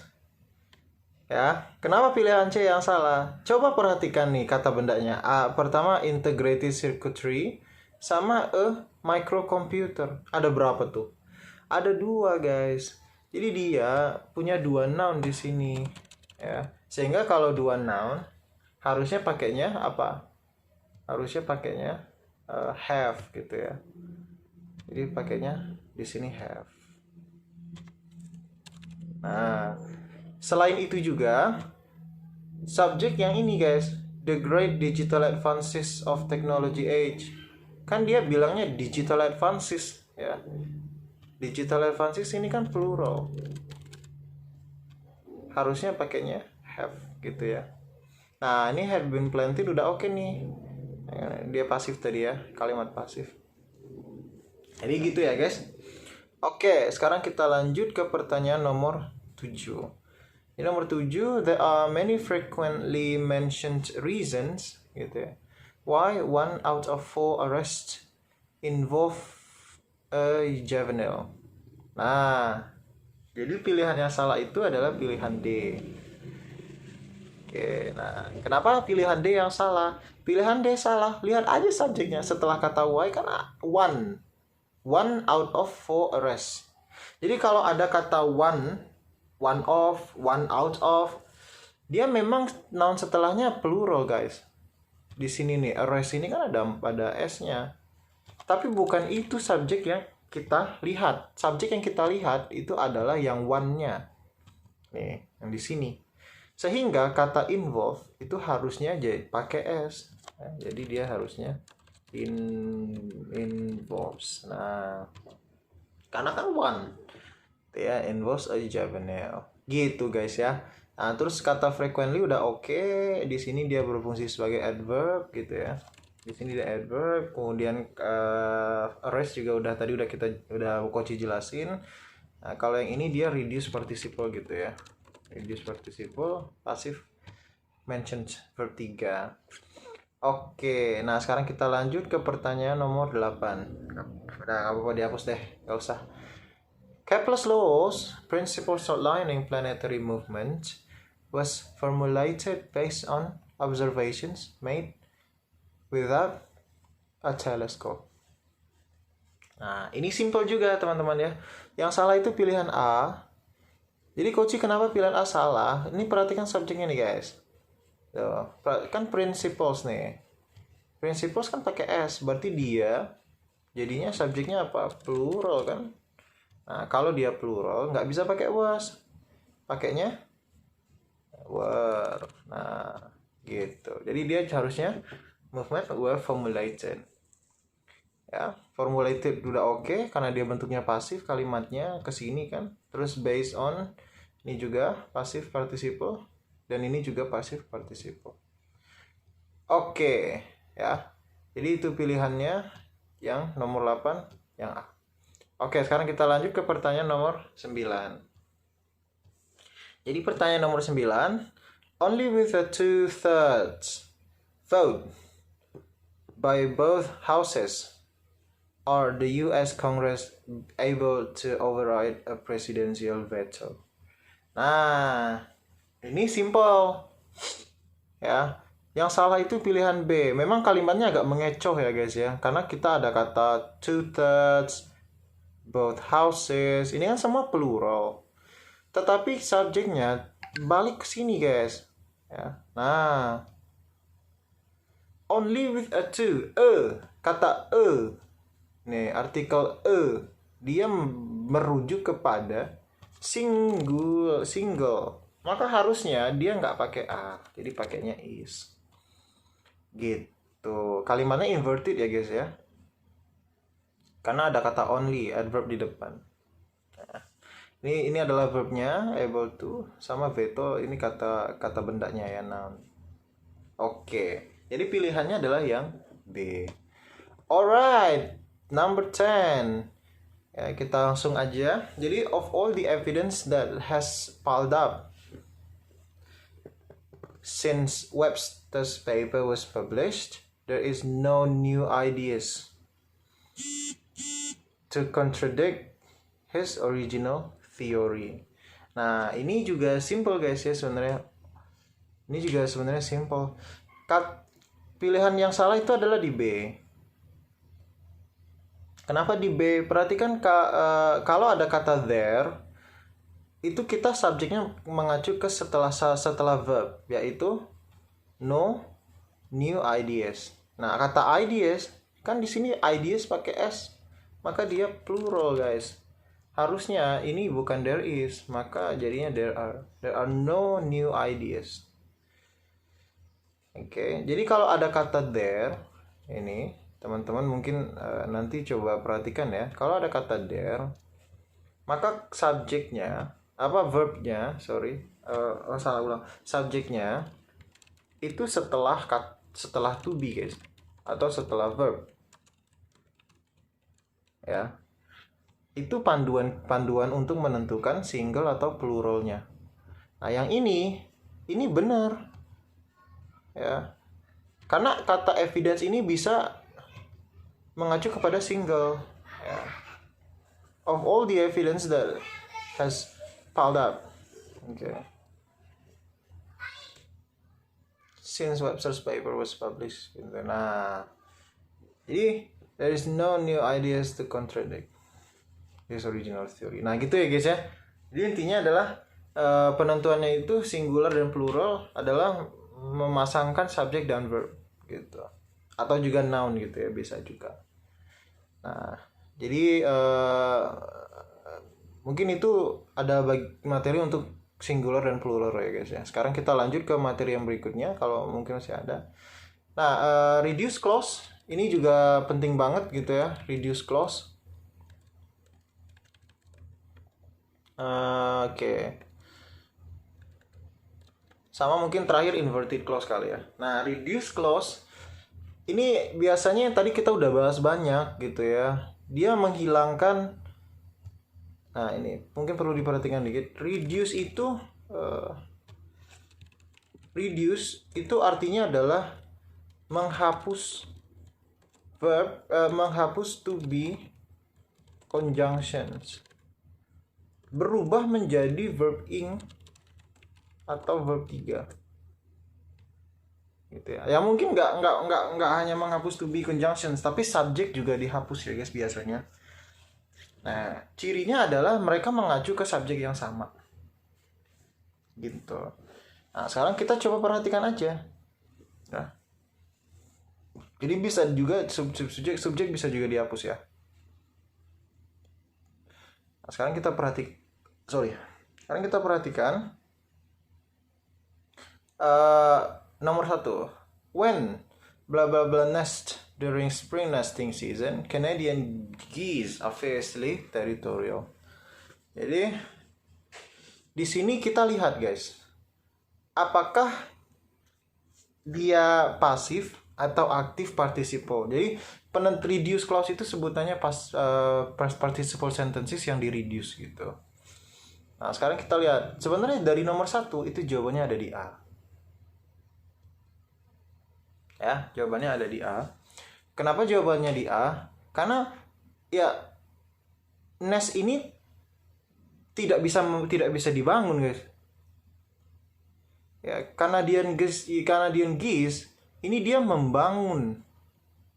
Ya, kenapa pilihan C yang salah? Coba perhatikan nih kata bendanya. Pertama integrated circuitry sama microcomputer. Ada berapa tuh? Ada 2, guys. Jadi dia punya 2 noun di sini, ya. Sehingga kalau 2 noun harusnya pakainya apa? Harusnya pakainya have gitu ya. Jadi pakainya di sini have. Nah, selain itu juga subjek yang ini guys, the great digital advances of technology age. Kan dia bilangnya digital advances ya. Digital advances ini kan plural. Harusnya pakainya have gitu ya. Nah, ini had been planted udah oke nih. Dia pasif tadi ya, kalimat pasif. Jadi gitu ya guys. Oke, sekarang kita lanjut ke pertanyaan nomor 7. Di nomor 7, there are many frequently mentioned reasons gitu ya, why 1 out of 4 arrests involve a juvenile. Nah, jadi pilihan yang salah itu adalah pilihan D. Oke, nah kenapa pilihan D yang salah? Pilihan D salah, lihat aja subjeknya. Setelah kata why kan 1 out of 4 arrests. Jadi kalau ada kata one of, 1 out of, dia memang noun setelahnya plural guys. Di sini nih, arrest ini kan ada S-nya. Tapi bukan itu subjek yang kita lihat. Subjek yang kita lihat itu adalah yang one-nya. nih yang di sini. Sehingga kata involve itu harusnya jadi pakai s. Nah, jadi dia harusnya involves. Nah, karena kan one, ya involves a juvenile. Gitu guys ya. Nah, terus kata frequently udah oke. Di sini dia berfungsi sebagai adverb gitu ya. Di sini dia adverb. Kemudian arrest juga udah tadi udah Koci jelasin. Nah, kalau yang ini dia reduce participle gitu ya. Reduce participle passive mentioned verb 3. Oke, nah sekarang kita lanjut ke pertanyaan nomor 8. Udah apa-apa dihapus deh, gak usah. Kepler's laws, principles outlining planetary movement, was formulated based on observations made without a telescope. Nah, ini simple juga teman-teman ya. Yang salah itu pilihan A. Jadi Koci kenapa pilihan A salah? Ini perhatikan subjeknya nih guys. Tuh, kan principles nih. Principles kan pakai S, berarti dia jadinya subjeknya apa? Plural kan? Nah, kalau dia plural nggak bisa pakai was. Pakainya were. Nah, gitu. Jadi dia harusnya movement were formulated. Ya, formulated udah oke karena dia bentuknya pasif, kalimatnya ke sini kan. Terus based on ini juga passive participle dan ini juga passive participle. Oke, ya. Jadi itu pilihannya yang nomor 8 yang A. Oke, sekarang kita lanjut ke pertanyaan nomor 9. Jadi pertanyaan nomor 9, only with a 2/3 vote by both houses are the US Congress able to override a presidential veto. Nah, ini simple. Ya. Yang salah itu pilihan B. Memang kalimatnya agak mengecoh ya guys ya. Karena kita ada kata 2/3, both houses. Ini kan semua plural. Tetapi subjeknya balik ke sini guys. Ya. Nah, only with a 2. Kata nih, artikel dia merujuk kepada single. Maka harusnya dia nggak pakai a, jadi pakainya is. Gitu. Kalimatnya inverted ya guys ya. Karena ada kata only, adverb di depan. Nah, ini adalah verbnya, able to, sama veto ini kata bendanya ya, noun. Oke. Jadi pilihannya adalah yang B. Alright, number 10. Ya, kita langsung aja. Jadi of all the evidence that has piled up since Webster's paper was published, there is no new ideas to contradict his original theory. Nah, ini juga simple guys ya sebenarnya. Ini juga sebenarnya simple. Pilihan yang salah itu adalah di B. Kenapa di B? Perhatikan kalau ada kata there, itu kita subjeknya mengacu ke setelah verb, yaitu no new ideas. Nah, kata ideas kan di sini ideas pakai s, maka dia plural guys. Harusnya ini bukan there is, maka jadinya there are no new ideas. Oke, jadi kalau ada kata there, ini teman-teman mungkin nanti coba perhatikan ya. Kalau ada kata there, maka subjeknya verbnya, subjeknya itu setelah to be guys, atau setelah verb. Ya. Itu panduan untuk menentukan single atau pluralnya. Nah, yang ini benar. Ya. Karena kata evidence ini bisa mengacu kepada single. Ya. Of all the evidence that has piled up. Okay. Since Webster's paper was published. Nah, jadi there is no new ideas to contradict his original theory. Nah, gitu ya guys ya. Jadi intinya adalah penentuannya itu singular dan plural adalah memasangkan subjek dan verb gitu. Atau juga noun gitu ya, bisa juga. Nah, jadi mungkin itu ada materi untuk singular dan plural ya guys ya. Sekarang kita lanjut ke materi yang berikutnya kalau mungkin masih ada. Nah, reduce clause ini juga penting banget gitu ya, reduce clause. Oke. Sama mungkin terakhir inverted clause kali ya. Nah, reduce clause ini biasanya yang tadi kita udah bahas banyak gitu ya. Dia menghilangkan. Nah, ini mungkin perlu diperhatikan dikit. Reduce itu artinya adalah menghapus verb, menghapus to be conjunctions, berubah menjadi verb ing atau verb 3 gitu ya. Ya mungkin nggak hanya menghapus to be conjunctions, tapi subjek juga dihapus ya guys biasanya. Nah, cirinya adalah mereka mengacu ke subjek yang sama gitu. Nah, sekarang kita coba perhatikan aja. Nah, jadi bisa juga subjek bisa juga dihapus ya. Nah, sekarang kita perhatikan nomor 1. When blah blah blah nest during spring nesting season, Canadian geese are fiercely territorial. Jadi di sini kita lihat guys, apakah dia pasif atau aktif participle. Jadi reduce clause itu sebutannya past participle sentences yang di reduce gitu. Nah, sekarang kita lihat sebenarnya dari nomor 1 itu jawabannya ada di A. Ya, jawabannya ada di A. Kenapa jawabannya di A? Karena ya nest ini tidak bisa dibangun guys. Ya, Canadian geese ini dia membangun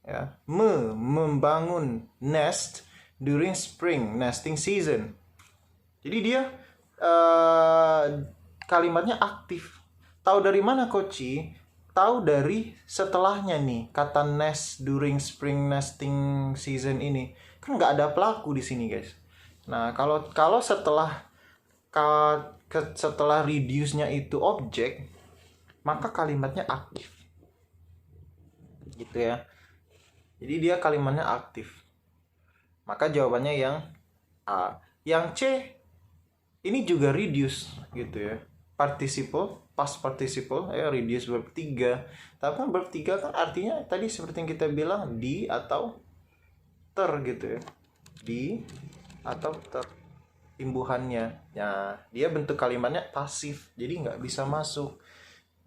ya, membangun nest during spring nesting season. Jadi dia kalimatnya aktif. Tahu dari mana Koci? Tahu dari setelahnya nih, kata nest during spring nesting season ini kan nggak ada pelaku di sini guys. Nah, kalau setelah reduce-nya itu objek, maka kalimatnya aktif gitu ya. Jadi dia kalimatnya aktif, maka jawabannya yang A. Yang C ini juga reduce gitu ya, participle, past participle ya, reduce verb 3. Tapi kan verb 3 kan artinya tadi seperti yang kita bilang di atau ter gitu ya, di atau ter imbuhannya. Ya, dia bentuk kalimatnya pasif, jadi nggak bisa masuk.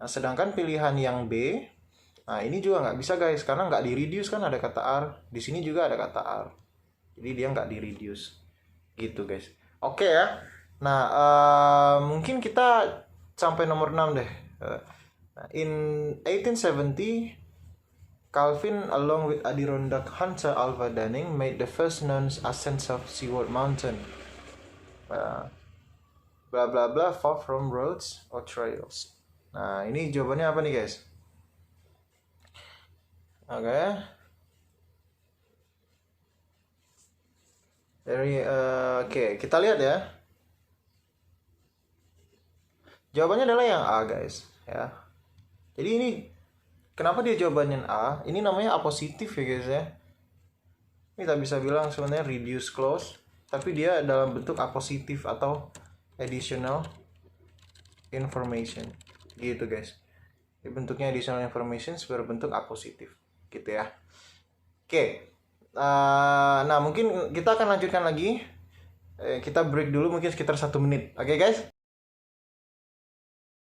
Nah, sedangkan pilihan yang B, nah ini juga nggak bisa guys, karena nggak di reduce kan, ada kata R. Di sini juga ada kata R, jadi dia nggak di reduce gitu guys. Oke ya. Nah, mungkin kita sampai nomor 6 deh. In 1870, Calvin along with Adirondack hunter Alva Dunning made the first known ascent of Seward Mountain. Bla bla bla, far from roads or trails. Nah, ini jawabannya apa nih guys? Oke, kita lihat ya. Jawabannya adalah yang A guys ya. Jadi ini kenapa dia jawabannya A? Ini namanya A positif ya guys ya. Ini tak bisa bilang sebenarnya reduce clause, tapi dia dalam bentuk A positif atau additional information gitu guys. Jadi bentuknya additional information berbentuk A positif gitu ya. Oke. Nah mungkin kita akan lanjutkan lagi. Kita break dulu mungkin sekitar 1 menit. Oke guys.